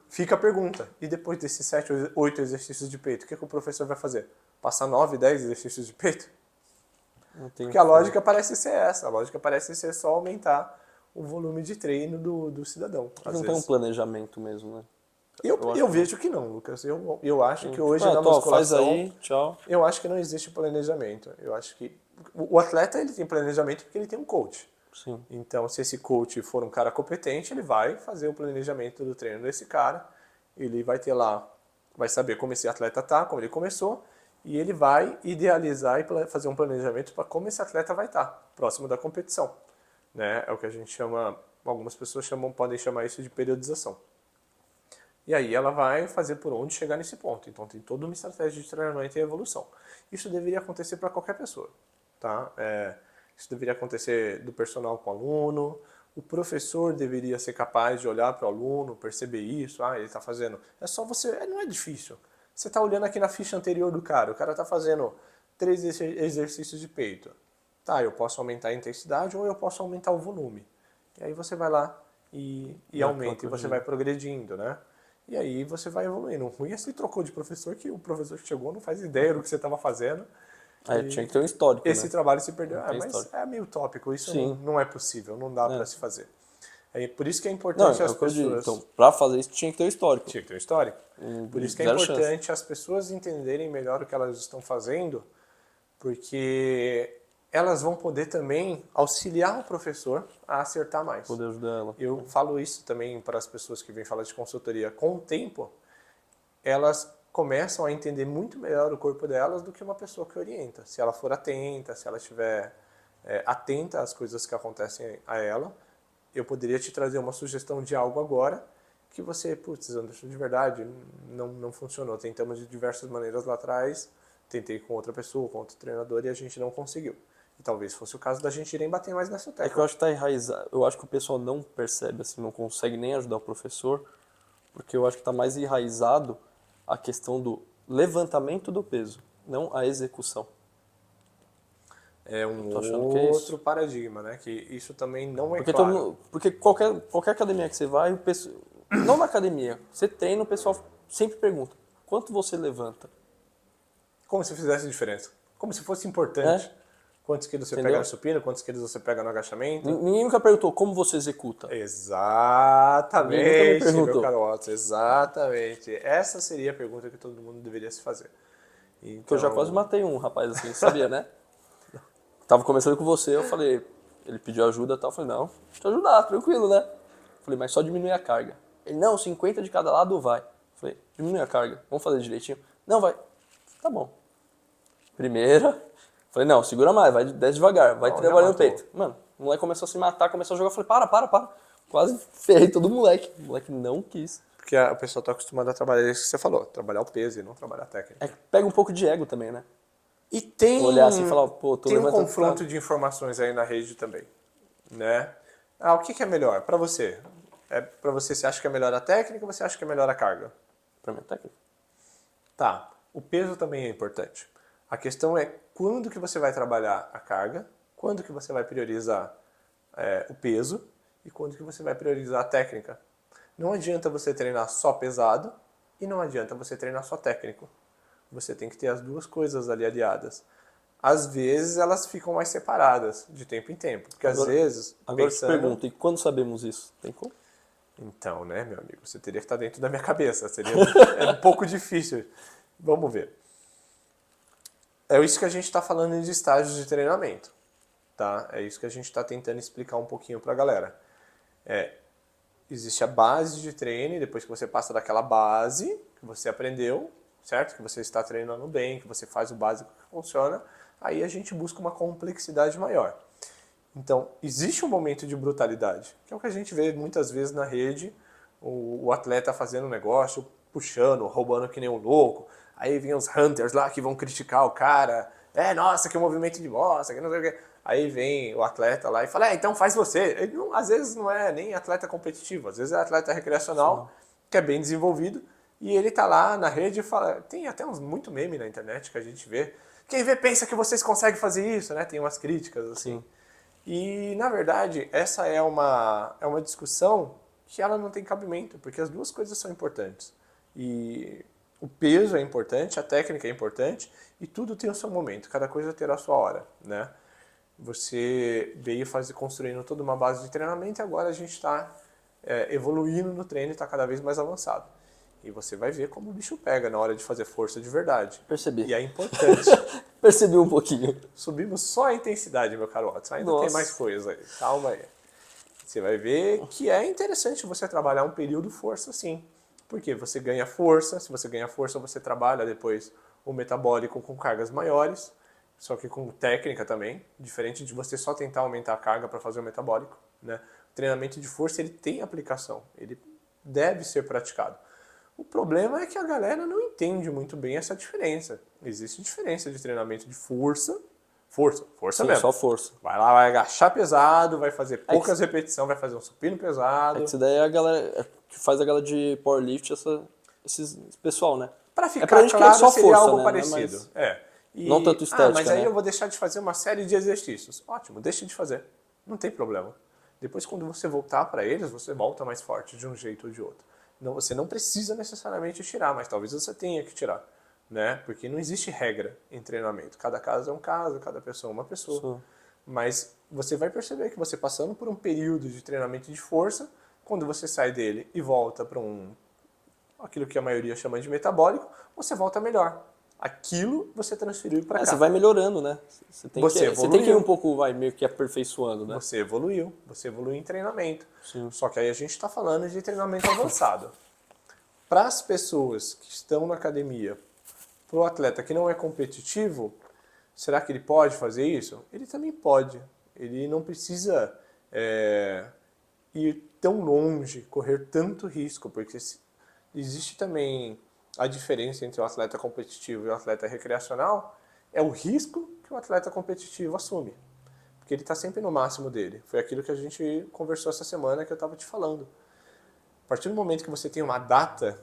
Fica a pergunta, e depois desses 7, 8 exercícios de peito, o que o professor vai fazer? Passar 9, 10 exercícios de peito? Porque a lógica parece ser essa, a lógica parece ser só aumentar o volume de treino do cidadão. Às Não tem um planejamento mesmo, né? Eu vejo que não, Lucas. Eu acho que hoje na faz musculação, aí, tchau. eu acho que não existe planejamento. Eu acho que o atleta ele tem planejamento porque ele tem um coach. Sim. Então, se esse coach for um cara competente, ele vai fazer o planejamento do treino desse cara. Ele vai ter lá, vai saber como esse atleta tá, como ele começou, e ele vai idealizar e fazer um planejamento para como esse atleta vai estar próximo da competição, né? É o que a gente chama, algumas pessoas podem chamar isso de periodização. E aí ela vai fazer por onde chegar nesse ponto. Então tem toda uma estratégia de treinamento e evolução. Isso deveria acontecer para qualquer pessoa, tá? Isso deveria acontecer do personal com o aluno. O professor deveria ser capaz de olhar para o aluno, perceber isso. Ele está fazendo. É só você. Não é difícil. Você está olhando aqui na ficha anterior do cara. O cara está fazendo 3 exercícios de peito. Tá, eu posso aumentar a intensidade ou eu posso aumentar o volume. E aí você vai lá e aumenta. E você vai progredindo, né? E aí você vai evoluindo. O ruim é se trocou de professor, que o professor que chegou não faz ideia do que você estava fazendo Aí tinha que ter um histórico, Esse né? trabalho se perdeu. Tem Mas histórico. é meio utópico, isso Sim. não é possível, não dá para se fazer. É por isso que é Não, importante é as o que eu digo. pessoas... Então, pra fazer isso tinha que ter um histórico. Tinha que ter um histórico. Por isso que é Zero chance. importante as pessoas entenderem melhor o que elas estão fazendo, porque elas vão poder também auxiliar o professor a acertar mais. Poder ajudar ela. Eu falo isso também para as pessoas que vêm falar de consultoria. Com o tempo, elas começam a entender muito melhor o corpo delas do que uma pessoa que orienta. Se ela for atenta, se ela estiver atenta às coisas que acontecem a ela, eu poderia te trazer uma sugestão de algo agora que você, putz, Anderson, de verdade, não funcionou. Tentamos de diversas maneiras lá atrás, tentei com outra pessoa, com outro treinador e a gente não conseguiu. E talvez fosse o caso da gente irem bater mais nessa É que eu tecla. acho que tá enraizado. Eu acho que o pessoal não percebe, assim, não consegue nem ajudar o professor, porque eu acho que tá mais enraizado a questão do levantamento do peso, não a execução. É um tô achando que é isso. outro paradigma, né? Que isso também não é Porque, claro. porque qualquer academia que você vai, não na academia, você treina, o pessoal sempre pergunta, quanto você levanta? Como se fizesse diferença. Como se fosse importante. É? Quantos quilos você Entendeu? pega no supino, quantos quilos você pega no agachamento. Ninguém nunca perguntou como você executa. Ninguém nunca me Exatamente, meu perguntou. caro Watson, exatamente. Essa seria a pergunta que todo mundo deveria se fazer. Que eu já quase matei um rapaz assim, sabia, né? Tava começando com você, eu falei, ele pediu ajuda e tal, eu falei, não, deixa eu te ajudar, tranquilo, né? Falei, mas só diminui a carga. Ele, não, 50 de cada lado vai. Falei, diminui a carga, vamos fazer direitinho. Não, vai. Tá bom. Primeira, falei, não, segura mais, vai, desce devagar, vai Não, já trabalhando no matou. peito. Mano, o moleque começou a se matar, começou a jogar, eu falei, para. Quase ferrei todo moleque. O moleque não quis. Porque a pessoa está acostumada a trabalhar isso que você falou, trabalhar o peso e não trabalhar a técnica. É que pega um pouco de ego também, né? E tem, Olhar assim e falar, pô, tô tem um levantando confronto tanto. de informações aí na rede também, né? Ah, o que é melhor para você? Para você acha que é melhor a técnica ou você acha que é melhor a carga? Pra mim é técnica. Tá, o peso também é importante. A questão é quando que você vai trabalhar a carga, quando que você vai priorizar o peso e quando que você vai priorizar a técnica. Não adianta você treinar só pesado e não adianta você treinar só técnico. Você tem que ter as duas coisas ali aliadas. Às vezes elas ficam mais separadas de tempo em tempo, porque às vezes Agora eu te pensando... pergunto, e quando sabemos isso? Tem como? Então, né, meu amigo, você teria que estar dentro da minha cabeça, seria um pouco difícil. Vamos ver. É isso que a gente está falando de estágios de treinamento, tá? É isso que a gente está tentando explicar um pouquinho para a galera. Existe a base de treino, e depois que você passa daquela base que você aprendeu, certo? Que você está treinando bem, que você faz o básico que funciona, aí a gente busca uma complexidade maior. Então, existe um momento de brutalidade, que é o que a gente vê muitas vezes na rede, o atleta fazendo um negócio, puxando, roubando que nem um louco, aí vem os hunters lá que vão criticar o cara, nossa, que movimento de bosta, que não sei o quê. Aí vem o atleta lá e fala, então faz você. Ele não, às vezes não é nem atleta competitivo, às vezes é atleta recreacional, que é bem desenvolvido, e ele tá lá na rede e fala, tem até uns muito meme na internet que a gente vê, quem vê pensa que vocês conseguem fazer isso, né? Tem umas críticas assim. Sim. E, na verdade, essa é uma discussão que ela não tem cabimento, porque as duas coisas são importantes. E o peso é importante, a técnica é importante, e tudo tem o seu momento, cada coisa terá a sua hora, né? Você veio construindo toda uma base de treinamento e agora a gente está evoluindo no treino e está cada vez mais avançado. E você vai ver como o bicho pega na hora de fazer força de verdade. Percebi. E é importante. Percebi um pouquinho. Subimos só a intensidade, meu caro Watson. Ainda tem Nossa. mais coisa aí. Calma aí. Você vai ver que é interessante você trabalhar um período força sim. Porque você ganha força, se você ganha força, você trabalha depois o metabólico com cargas maiores, só que com técnica também, diferente de você só tentar aumentar a carga para fazer o metabólico, né? O treinamento de força ele tem aplicação, ele deve ser praticado. O problema é que a galera não entende muito bem essa diferença. Existe diferença de treinamento de força Sim, mesmo. só força. Vai lá, vai agachar pesado, vai fazer poucas repetições, vai fazer um supino É pesado. que isso daí é a galera que faz a galera de powerlift, esse pessoal, né? Para É ficar pra gente que é claro, só seria força, algo né? parecido. Mas E, não tanto estética, mas aí né? eu vou deixar de fazer uma série de exercícios. Ótimo, deixa de fazer. Não tem problema. Depois, quando você voltar para eles, você volta mais forte de um jeito ou de outro. Não, você não precisa necessariamente tirar, mas talvez você tenha que tirar. né? Porque não existe regra em treinamento. Cada caso é um caso, cada pessoa é uma pessoa. Sim. Mas você vai perceber que você passando por um período de treinamento de força, quando você sai dele e volta para aquilo que a maioria chama de metabólico, você volta melhor. Aquilo você transferiu para cá. Você vai melhorando, né? Você tem Você você tem que ir evoluiu. um pouco, meio que aperfeiçoando, né? Você evoluiu em treinamento. Sim. Só que aí a gente está falando de treinamento avançado. Para as pessoas que estão na academia, para o atleta que não é competitivo, será que ele pode fazer isso? Ele também pode. Ele não precisa ir tão longe, correr tanto risco, porque existe também a diferença entre o atleta competitivo e o atleta recreacional, é o risco que o atleta competitivo assume. Porque ele está sempre no máximo dele. Foi aquilo que a gente conversou essa semana que eu estava te falando. A partir do momento que você tem uma data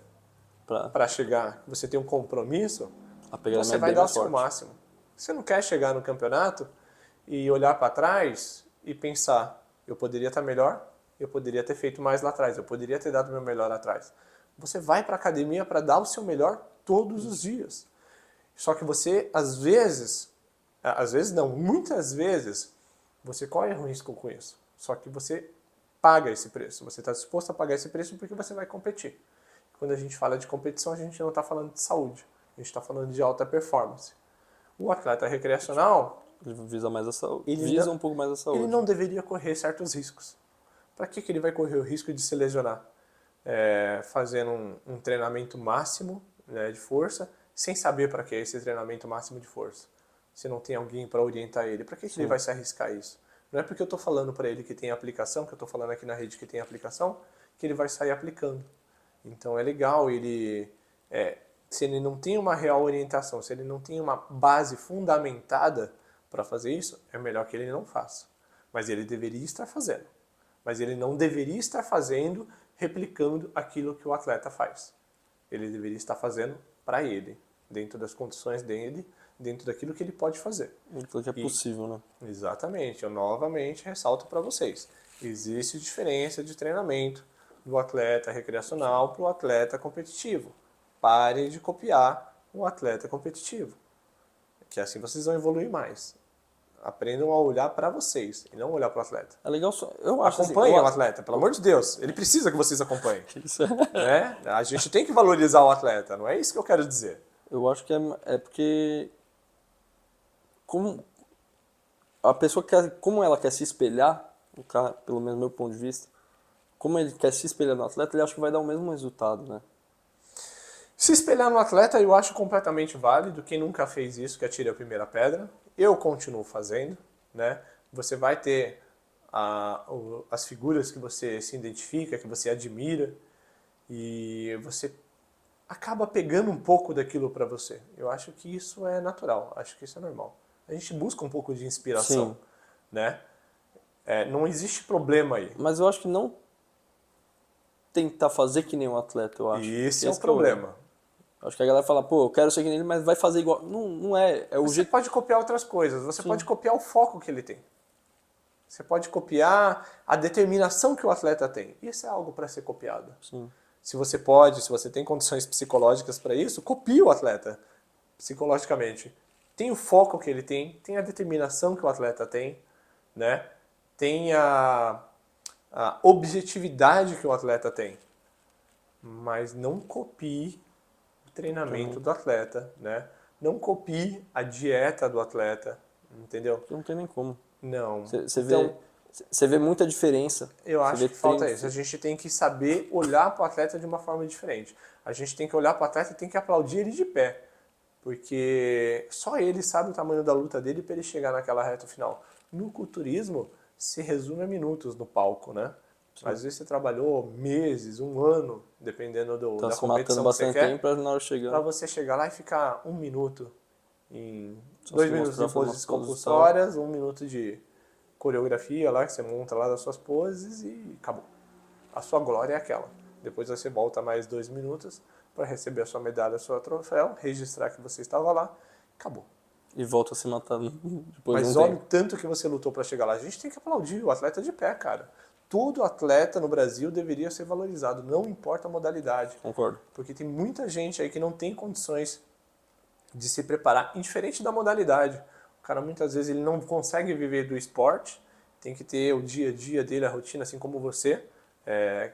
para chegar, que você tem um compromisso, A pegada você é vai bem dar o mais seu forte. máximo. Você não quer chegar no campeonato e olhar para trás e pensar, eu poderia estar melhor, eu poderia ter feito mais lá atrás, eu poderia ter dado o meu melhor atrás. Você vai para a academia para dar o seu melhor todos os dias. Só que você, às vezes não, muitas vezes, você corre um risco com isso. Só que você paga esse preço. Você está disposto a pagar esse preço porque você vai competir. Quando a gente fala de competição, a gente não está falando de saúde. A gente está falando de alta performance. O atleta recreacional, Ele visa mais a saúde. ele Visa não, um pouco mais a saúde. ele não deveria correr certos riscos. Para que ele vai correr o risco de se lesionar? Fazendo um treinamento máximo, né, de força, sem saber para que é esse treinamento máximo de força. Se não tem alguém para orientar ele, para que ele vai se arriscar isso? Não é porque eu estou falando para ele que tem aplicação, que eu estou falando aqui na rede que tem aplicação, que ele vai sair aplicando. Então é legal ele, se ele não tem uma real orientação, se ele não tem uma base fundamentada para fazer isso, é melhor que ele não faça. Mas ele deveria estar fazendo. Mas ele não deveria estar fazendo replicando aquilo que o atleta faz. Ele deveria estar fazendo para ele, dentro das condições dele, dentro daquilo que ele pode fazer. Então que é possível, né? Exatamente. Eu novamente ressalto para vocês. Existe diferença de treinamento do atleta recreacional para o atleta competitivo. Parem de copiar o atleta competitivo, que assim vocês vão evoluir mais. Aprendam a olhar para vocês e não olhar para o atleta. É legal só. Eu acho Acompanhem assim, o atleta, pelo amor de Deus. Ele precisa que vocês acompanhem. Isso Né? A gente tem que valorizar o atleta, não é isso que eu quero dizer. eu acho que é porque como a pessoa como ela quer se espelhar, o cara, pelo menos do meu ponto de vista, como ele quer se espelhar no atleta, ele acha que vai dar o mesmo resultado, né? Se espelhar no atleta eu acho completamente válido. Quem nunca fez isso, que atire a primeira pedra. Eu continuo fazendo, né? Você vai ter as figuras que você se identifica, que você admira, e você acaba pegando um pouco daquilo para você. Eu acho que isso é natural, acho que isso é normal. A gente busca um pouco de inspiração, Sim. né? Não existe problema aí. Mas eu acho que não tentar fazer que nem um atleta, eu acho. E esse é o que é o erro. problema. Acho que a galera fala, pô, eu quero ser que nem ele, mas vai fazer igual. Não, não é. É o Você jeito. pode copiar outras coisas, você pode copiar o foco que ele tem. Você pode copiar a determinação que o atleta tem. Isso é algo para ser copiado. Sim. Se você tem condições psicológicas para isso, copie o atleta psicologicamente. Tem o foco que ele tem a determinação que o atleta tem, né? Tem a objetividade que o atleta tem. Mas não copie o treinamento do atleta, né? Não copie a dieta do atleta, entendeu? Não tem nem como. Não. Você vê muita diferença. Eu Você acho vê que falta treino- isso. A gente tem que saber olhar para o atleta de uma forma diferente. A gente tem que olhar para o atleta e tem que aplaudir ele de pé. Porque só ele sabe o tamanho da luta dele para ele chegar naquela reta final. No culturismo, se resume a minutos no palco, né? Às vezes você trabalhou meses, um ano, dependendo Tá da se matando competição que você bastante quer, tempo pra na hora para chegar. você chegar lá e ficar um minuto, em Só 2 se minutos de mostrar, fazer poses uma posição. compulsórias, 1 minuto de coreografia lá, que você monta lá das suas poses e acabou. A sua glória é aquela. Depois você volta mais 2 minutos para receber a sua medalha, o seu troféu, registrar que você estava lá, acabou. E volta a se matar depois Mas de um olha o tempo. tanto que você lutou para chegar lá. A gente tem que aplaudir o atleta de pé, cara. Todo atleta no Brasil deveria ser valorizado, não importa a modalidade. Concordo. Porque tem muita gente aí que não tem condições de se preparar, indiferente da modalidade. O cara muitas vezes ele não consegue viver do esporte, tem que ter o dia a dia dele, a rotina, assim como você,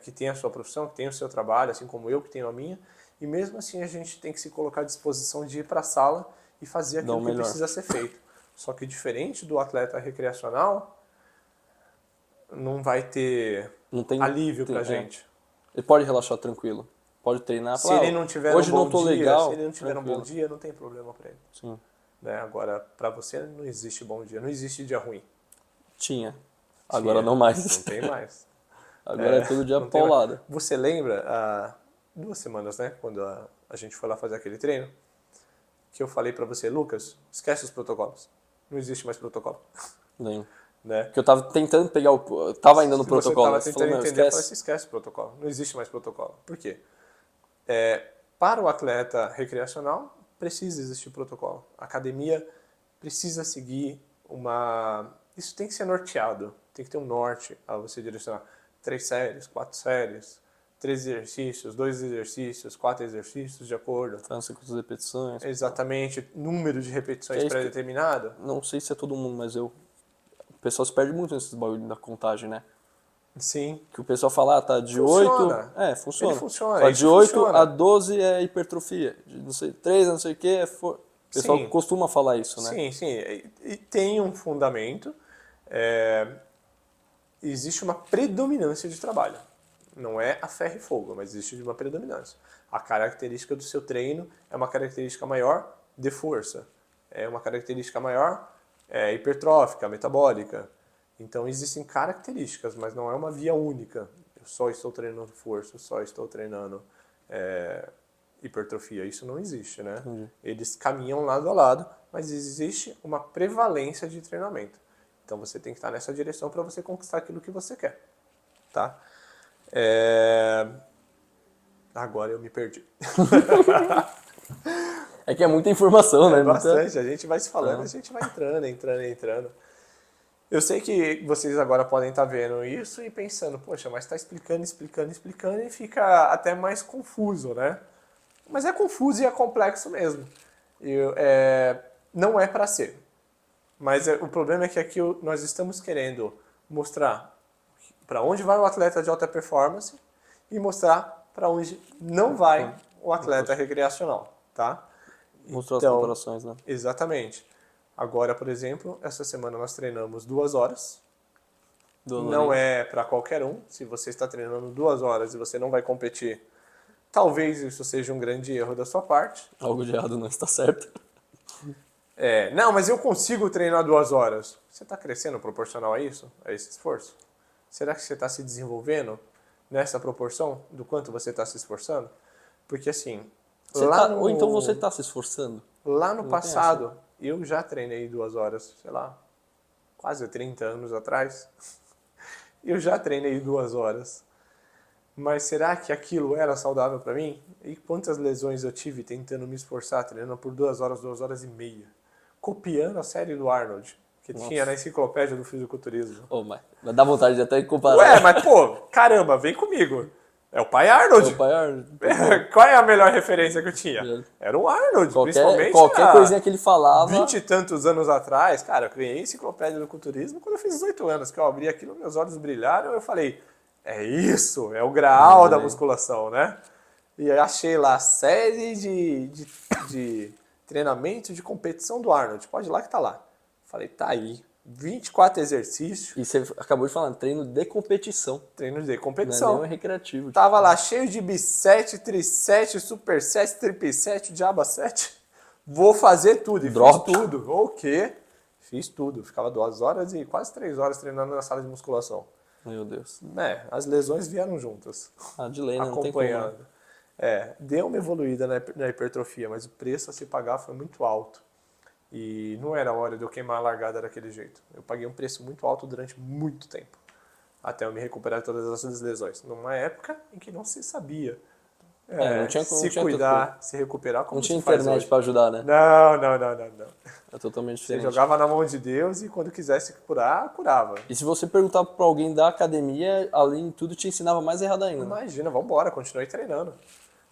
que tem a sua profissão, que tem o seu trabalho, assim como eu, que tenho a minha. E mesmo assim a gente tem que se colocar à disposição de ir para a sala e fazer Dá o aquilo que melhor. precisa ser feito. Só que diferente do atleta recreacional, não vai ter Não tem, alívio pra é. gente. Ele pode relaxar tranquilo. Pode treinar, Se falar, ele não tiver um hoje não bom tô dia, se legal, ele não tiver um bom tranquilo. dia, não tem problema para ele. Sim. Né? Agora, para você não existe bom dia, não existe dia ruim. Tinha. Agora Tinha, não mais. não tem mais. Agora é todo dia Não tem mais. paulada. Você lembra, há 2 semanas, né, quando a gente foi lá fazer aquele treino, que eu falei para você, Lucas, esquece os protocolos. Não existe mais protocolo. Lembro. Né? Porque eu tava tentando pegar o. Eu tava ainda no Se você protocolo, estava né? Você falou, tentando meu, entender, eu falei esquece. assim, esquece o protocolo. Não existe mais protocolo. Por quê? Para o atleta recreacional, precisa existir protocolo. A academia precisa seguir uma... Isso tem que ser norteado. Tem que ter um norte a você direcionar. 3 séries, 4 séries, 3 exercícios, 2 exercícios, 4 exercícios, de acordo. Fazer quantas repetições. Exatamente, número de Que repetições é isso que- pré-determinado. Não sei se é todo mundo, mas eu. O pessoal se perde muito nesses bagulho da contagem, né? Sim. Que o pessoal fala, tá, de Funciona. 8. É, funciona. Ele funciona, Fala, isso de 8 funciona. a 12 é hipertrofia. De não sei, 3 a não sei o que é. O pessoal Sim. costuma falar isso, né? Sim, sim. E tem um fundamento. Existe uma predominância de trabalho. Não é a ferro e fogo, mas existe uma predominância. A característica do seu treino é uma característica maior de força. É uma característica maior hipertrófica, metabólica. Então existem características, mas não é uma via única. Eu só estou treinando força, eu só estou treinando hipertrofia. Isso não existe, né? Entendi. Eles caminham lado a lado, mas existe uma prevalência de treinamento. Então você tem que estar nessa direção para você conquistar aquilo que você quer, tá? Agora eu me perdi. É que é muita informação, né? É Muita... bastante, a gente vai se falando, a gente vai entrando. Eu sei que vocês agora podem estar vendo isso e pensando, poxa, mas está explicando e fica até mais confuso, né? Mas é confuso e é complexo mesmo. Não é para ser. Mas o problema é que aqui nós estamos querendo mostrar para onde vai o atleta de alta performance e mostrar para onde não vai o atleta recreacional, tá? Mostrar as Então, comparações, né? exatamente. Agora, por exemplo, essa semana nós treinamos 2 horas. Do Não Lourenço. é para qualquer um. Se você está treinando 2 horas e você não vai competir, talvez isso seja um grande erro da sua parte. Algo de errado não está certo. Não, mas eu consigo treinar 2 horas. Você está crescendo proporcional a isso? A esse esforço? Será que você está se desenvolvendo nessa proporção do quanto você está se esforçando? Porque assim, Ou então você está se esforçando. lá no Não tem passado, eu já treinei 2 horas, sei lá, quase 30 anos atrás. Eu já treinei 2 horas. Mas será que aquilo era saudável para mim? E quantas lesões eu tive tentando me esforçar, treinando por 2 horas, 2 horas e meia? Copiando a série do Arnold, que tinha na enciclopédia do fisiculturismo. Oh, mas dá vontade de até comparar. Ué, mas pô, caramba, vem comigo. É o pai Arnold. Meu pai, Qual é a melhor referência que eu tinha? Era o Arnold, principalmente qualquer coisinha que ele falava. 20 e tantos anos atrás. Cara, eu criei a enciclopédia do culturismo quando eu fiz 18 anos, que eu abri aquilo, meus olhos brilharam e eu falei, é isso, é o graal da musculação, né? E aí achei lá a série de treinamento de competição do Arnold. Pode ir lá que tá lá. Falei, tá aí. 24 exercícios, E você acabou de falar, treino de competição. treino de Não é competição. nem recreativo. Tava lá cheio de bisete, trisete, superset, tripisete, diaba 7. Vou fazer tudo. E Drop. fiz tudo. O quê? Fiz tudo. Ficava 2 horas e quase 3 horas treinando na sala de musculação. Meu Deus. As lesões vieram juntas. Ah, de lei, né? Não tem como. Acompanhando. Deu uma evoluída na hipertrofia, mas o preço a se pagar foi muito alto. E não era hora de eu queimar a largada daquele jeito. Eu paguei um preço muito alto durante muito tempo. Até eu me recuperar de todas essas lesões. Numa época em que não se sabia Não tinha se tinha cuidar, se recuperar como Não tinha se faz internet hoje. pra ajudar, né? Não. É totalmente Você diferente. jogava na mão de Deus e quando quisesse curar, curava. E se você perguntar pra alguém da academia, além de tudo, te ensinava mais errado ainda. Né? Imagina, vambora, continuei treinando.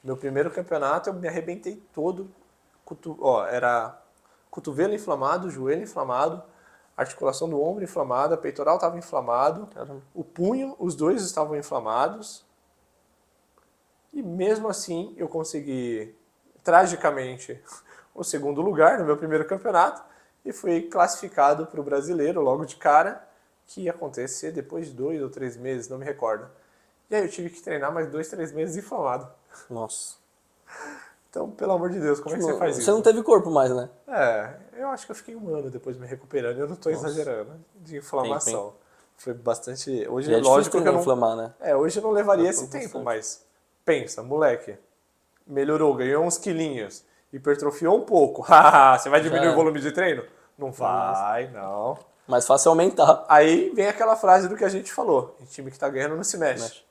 Meu primeiro campeonato eu me arrebentei todo era cotovelo inflamado, joelho inflamado, articulação do ombro inflamada, peitoral estava inflamado, Caramba. o punho, os dois estavam inflamados. E mesmo assim eu consegui, tragicamente, o segundo lugar no meu primeiro campeonato e fui classificado para o brasileiro logo de cara, que ia acontecer depois de 2 ou 3 meses, não me recordo. E aí eu tive que treinar mais 2, 3 meses inflamado. Nossa. Então, pelo amor de Deus, como é que você faz isso? Você não teve corpo mais, né? Eu acho que eu fiquei 1 ano depois me recuperando, eu não estou Nossa. exagerando, de inflamação. Foi bastante... Hoje, E é difícil lógico que eu não... inflamar, né? Hoje eu não levaria Vai esse por tempo, bastante. mas pensa, moleque, melhorou, ganhou uns quilinhos, hipertrofiou um pouco. Você vai diminuir o era. volume de treino? Não mais. vai, não. Mais fácil é aumentar. Aí vem aquela frase do que a gente falou, time que tá ganhando não se mexe. Mexe.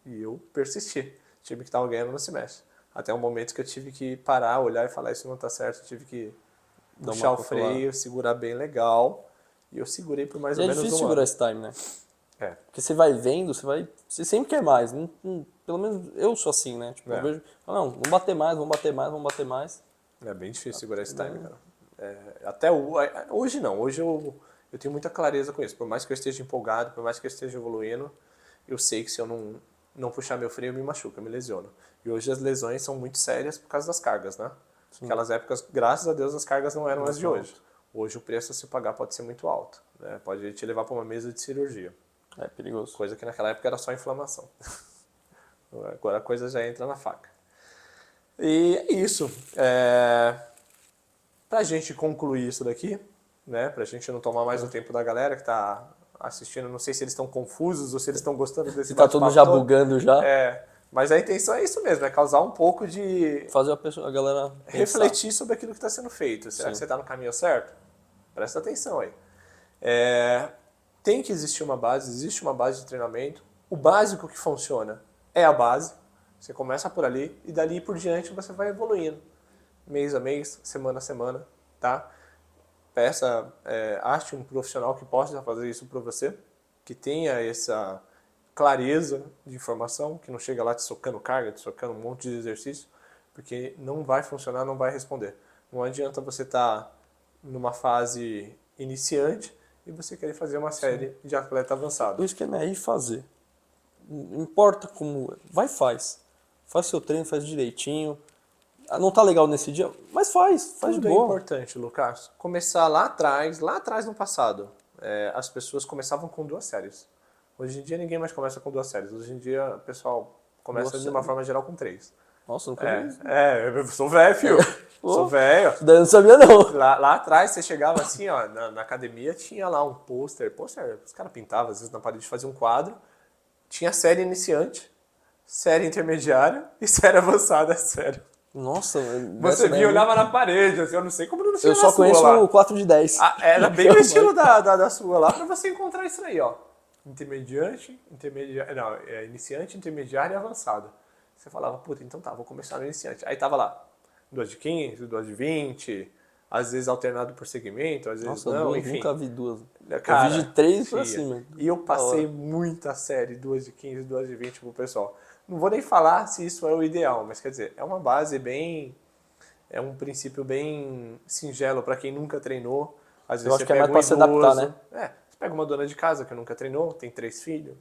E eu persisti, time que tava ganhando não se mexe. Até um momento que eu tive que parar, olhar e falar, isso não tá certo, eu tive que Dá puxar uma o freio, segurar bem legal. E eu segurei por mais E ou é menos difícil 1 segurar ano. esse time, né? É. Porque você vai vendo, você sempre quer mais. Pelo menos eu sou assim, né? Tipo, É. eu vejo, não, vamos bater mais, vamos bater mais, vamos bater mais. É bem difícil segurar esse time, cara. Até hoje não. Hoje eu tenho muita clareza com isso. Por mais que eu esteja empolgado, por mais que eu esteja evoluindo, eu sei que se eu não puxar meu freio, eu me machuco, eu me lesiono. E hoje as lesões são muito sérias por causa das cargas, né? Aquelas épocas, graças a Deus, as cargas não eram as de hoje. Hoje o preço a se pagar pode ser muito alto, né? Pode te levar para uma mesa de cirurgia. É perigoso. Coisa que naquela época era só inflamação. Agora a coisa já entra na faca. E é isso. Pra gente concluir isso daqui, né? Pra gente não tomar mais o tempo da galera que tá assistindo, não sei se eles estão confusos ou se eles estão gostando desse Se tá todo mundo já bugando já, Mas a intenção é isso mesmo, é causar um pouco de fazer a galera pensar. refletir sobre aquilo que está sendo feito. Será que você está no caminho certo? Presta atenção aí. Tem que existir uma base, existe uma base de treinamento. O básico que funciona é a base. Você começa por ali e dali por diante você vai evoluindo. Mês a mês, semana a semana, tá? Ache um profissional que possa fazer isso para você, que tenha essa clareza de informação, que não chega lá te socando carga, te socando um monte de exercício, porque não vai funcionar, não vai responder. Não adianta você estar numa fase iniciante e você querer fazer uma série de atleta avançado. O esquema é ir fazer. Não importa como. Vai, faz. Faz seu treino, faz direitinho. Não tá legal nesse dia, mas faz de Tudo é boa. importante, Lucas. Começar lá atrás no passado, as pessoas começavam com 2 séries. Hoje em dia ninguém mais começa com 2 séries. Hoje em dia o pessoal começa 2 de uma forma geral com 3. Nossa, nunca vi isso. Eu sou velho, filho. Sou velho. Isso daí eu não sabia, não. Lá atrás você chegava assim, ó, na academia tinha lá um pôster, os caras pintavam às vezes na parede, faziam um quadro, tinha série iniciante, série intermediária e série avançada, sério. Nossa, Você via, olhava na parede, assim, eu não sei como não tinha eu só na sua conheço lá. o 4 de 10. Era bem o estilo da sua lá, pra você encontrar isso aí, ó. Iniciante, intermediário e avançado. Você falava, puta, então tá, vou começar no iniciante. Aí tava lá, 2 de 15, 2 de 20, às vezes alternado por segmento, às vezes Nossa, não, duas, enfim. nunca vi duas. Cara, eu vi de 3 pra tinha. cima. E eu passei muita série, 2 de 15, 2 de 20 pro pessoal. Não vou nem falar se isso é o ideal, mas quer dizer, é uma base bem... É um princípio bem singelo para quem nunca treinou. Às vezes acho você que é pega mais um pra se adaptar, idoso, né? Você pega uma dona de casa que nunca treinou, tem 3 filhos,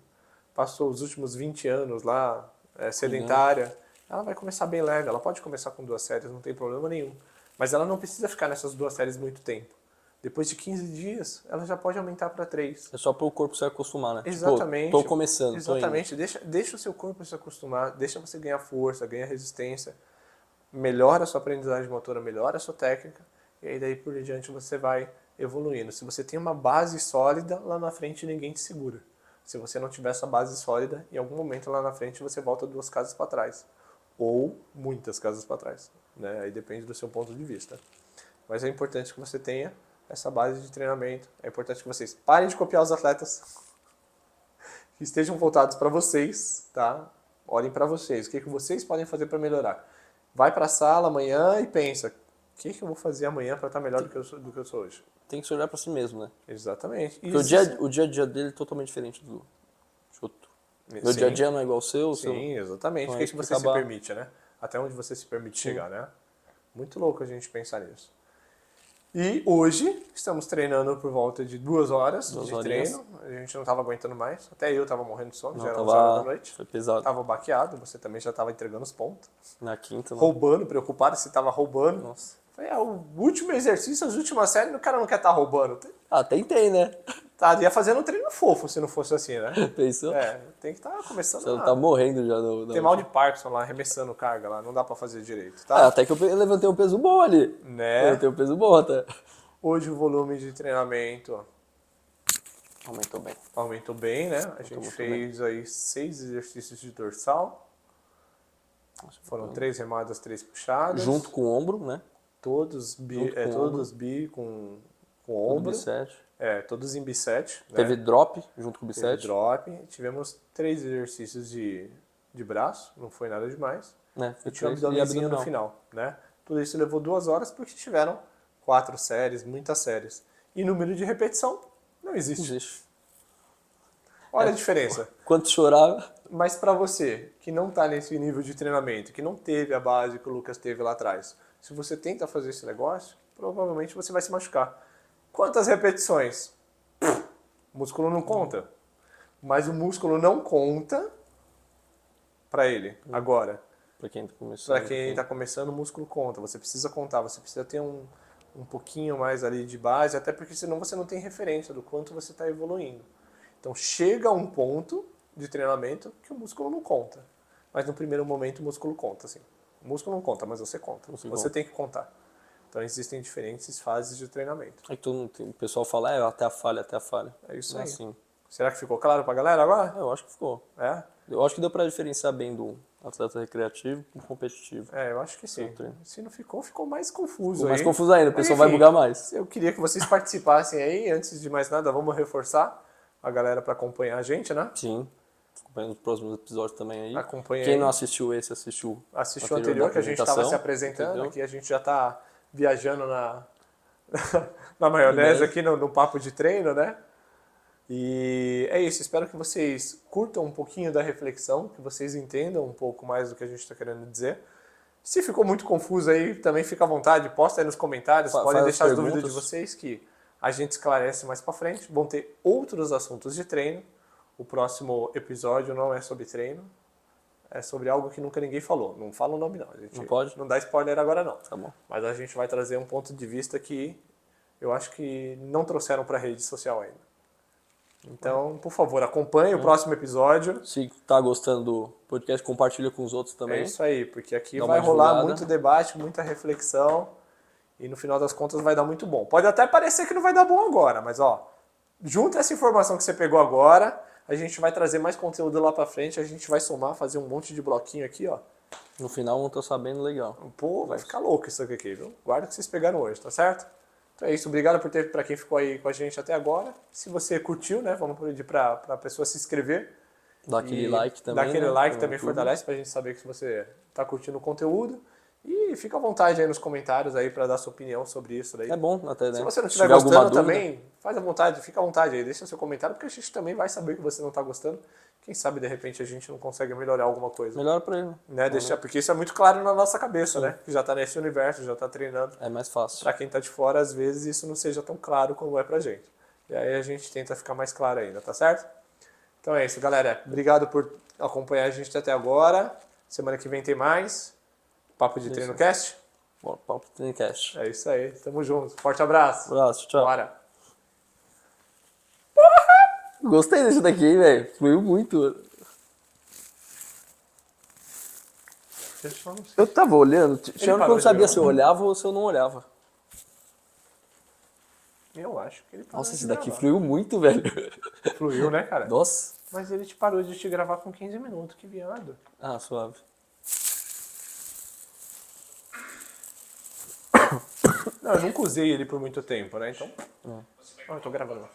passou os últimos 20 anos lá, sedentária. Ela vai começar bem leve, ela pode começar com 2 séries, não tem problema nenhum. Mas ela não precisa ficar nessas 2 séries muito tempo. Depois de 15 dias, ela já pode aumentar para 3. É só pro corpo se acostumar, né? Exatamente. Tipo, tô começando, Exatamente. Deixa o seu corpo se acostumar, deixa você ganhar força, ganhar resistência, melhora a sua aprendizagem motora, melhora a sua técnica, e aí daí por diante você vai evoluindo. Se você tem uma base sólida, lá na frente ninguém te segura. Se você não tiver essa base sólida, em algum momento lá na frente você volta 2 casas para trás. Ou muitas casas para trás. Né? Aí depende do seu ponto de vista. Mas é importante que você tenha essa base de treinamento. É importante que vocês parem de copiar os atletas, que estejam voltados para vocês, tá? Olhem para vocês. O que vocês podem fazer para melhorar? Vai para a sala amanhã e pensa, o que eu vou fazer amanhã para estar melhor do que eu sou hoje? Tem que se olhar pra si mesmo, né? Exatamente. Porque o dia a dia dele é totalmente diferente do outro. Meu dia a dia não é igual ao seu. Sim, exatamente. Então, o que você se permite, né? Até onde você se permite chegar, né? Muito louco a gente pensar nisso. E hoje estamos treinando por volta de 2 horas Duas de horinhas. treino. A gente não estava aguentando mais. Até eu estava morrendo de sono, Não, já era 11 horas da tava... noite. Foi pesado. Tava baqueado, você também já estava entregando os pontos. Na quinta, né? Roubando, preocupado se estava roubando. Nossa. Falei, o último exercício, as últimas séries, o cara não quer estar roubando. Ah, tentei, né? Ia fazendo um treino fofo se não fosse assim, né? Pensou? Tem que estar começando Você tá morrendo já. No, Tem mal de Parkinson lá, arremessando carga lá, não dá pra fazer direito, Ah, tá? até que eu levantei um peso bom ali. Né? Levantei um peso bom até. Hoje o volume de treinamento Aumentou bem. aumentou bem, né? A gente muito fez aí 6 exercícios de dorsal. Foram 3 remadas, 3 puxadas. Junto com o ombro, né? Todos bi, junto com o todos bi com Tudo ombro. bisete. Todos em bisete. Né? Teve drop junto com o Teve bisete. drop. Tivemos 3 exercícios de braço, não foi nada demais. Né? E tinha um abdômenzinho no final, né? Tudo isso levou 2 horas porque tiveram 4 séries, muitas séries. E número de repetição não existe. Existe. Olha a diferença. Quanto chorava? Mas para você que não está nesse nível de treinamento, que não teve a base que o Lucas teve lá atrás, se você tenta fazer esse negócio, provavelmente você vai se machucar. Quantas repetições? O músculo não conta. Mas o músculo não conta para ele agora. Pra quem tá começando. Para quem está começando, o músculo conta. Você precisa contar, você precisa ter um pouquinho mais ali de base, até porque senão você não tem referência do quanto você está evoluindo. Então chega a um ponto de treinamento que o músculo não conta. Mas no primeiro momento o músculo conta, assim. O músculo não conta, mas você conta. Você tem que contar. Então existem diferentes fases de treinamento. Aí o pessoal fala, até a falha, até a falha. É isso Não aí. Assim. Será que ficou claro pra galera agora? Eu acho que ficou. É? Eu acho que deu pra diferenciar bem do atleta recreativo com competitivo. Eu acho que sim. Se não ficou, ficou mais confuso. Ficou mais aí. confuso ainda, o Mas, pessoal vai enfim, bugar mais. Eu queria que vocês participassem aí. Antes de mais nada, vamos reforçar a galera para acompanhar a gente, né? Sim. Acompanhando os próximos episódios também aí. Acompanha Quem aí. não assistiu esse, assistiu Assistiu o anterior, que a gente estava se apresentando. entendeu? Aqui a gente já está viajando na maionese aqui no papo de treino, né? E é isso, espero que vocês curtam um pouquinho da reflexão, que vocês entendam um pouco mais do que a gente está querendo dizer. Se ficou muito confuso aí, também fica à vontade, posta aí nos comentários, podem deixar as dúvidas de vocês que a gente esclarece mais para frente. Vão ter outros assuntos de treino. O próximo episódio não é sobre treino, é sobre algo que nunca ninguém falou. Não fala o nome não, a gente Não pode? não dá spoiler agora não. Tá bom. Mas a gente vai trazer um ponto de vista que eu acho que não trouxeram para a rede social ainda. Então, por favor, acompanhe o próximo episódio. Se tá gostando do podcast, compartilha com os outros também. É isso aí, porque aqui Dá vai uma rolar divulgada. muito debate, muita reflexão e no final das contas vai dar muito bom. Pode até parecer que não vai dar bom agora, mas junta essa informação que você pegou agora, a gente vai trazer mais conteúdo lá pra frente, a gente vai somar, fazer um monte de bloquinho aqui, No final não tô sabendo legal. Pô, vai ficar louco isso aqui, viu? Guarda o que vocês pegaram hoje, tá certo? Então é isso, obrigado para quem ficou aí com a gente até agora. Se você curtiu, né, vamos pedir para a pessoa se inscrever. Dá aquele like também. Dá aquele né? like também fortalece pra gente saber que você tá curtindo o conteúdo. E fica à vontade aí nos comentários aí para dar sua opinião sobre isso daí. É bom até, né? Se você não Se estiver tiver alguma gostando dúvida, também, faz à vontade, fica à vontade aí, deixa seu comentário, porque a gente também vai saber que você não tá gostando. Quem sabe, de repente, a gente não consegue melhorar alguma coisa. melhor pra ele. Né? Porque isso é muito claro na nossa cabeça, né? Que já tá nesse universo, já tá treinando. É mais fácil. Para quem tá de fora, às vezes isso não seja tão claro como é pra gente. E aí a gente tenta ficar mais claro ainda, tá certo? Então é isso, galera. Obrigado por acompanhar a gente até agora. Semana que vem tem mais. Papo de Treino Cast. Bom, Papo Traincast. É isso aí. Tamo junto. Forte abraço. Abraço, tchau. Bora. Gostei desse daqui, hein, velho. Fluiu muito. Eu tava olhando, tinha hora que eu não sabia se eu olhava ou se eu não olhava. Eu acho que ele parou. Nossa, de esse daqui gravar. fluiu muito, velho. Fluiu, né, cara? Nossa. Mas ele te parou de te gravar com 15 minutos. Que viado. Ah, suave. Não, eu nunca usei ele por muito tempo, né? Então. Eu tô gravando.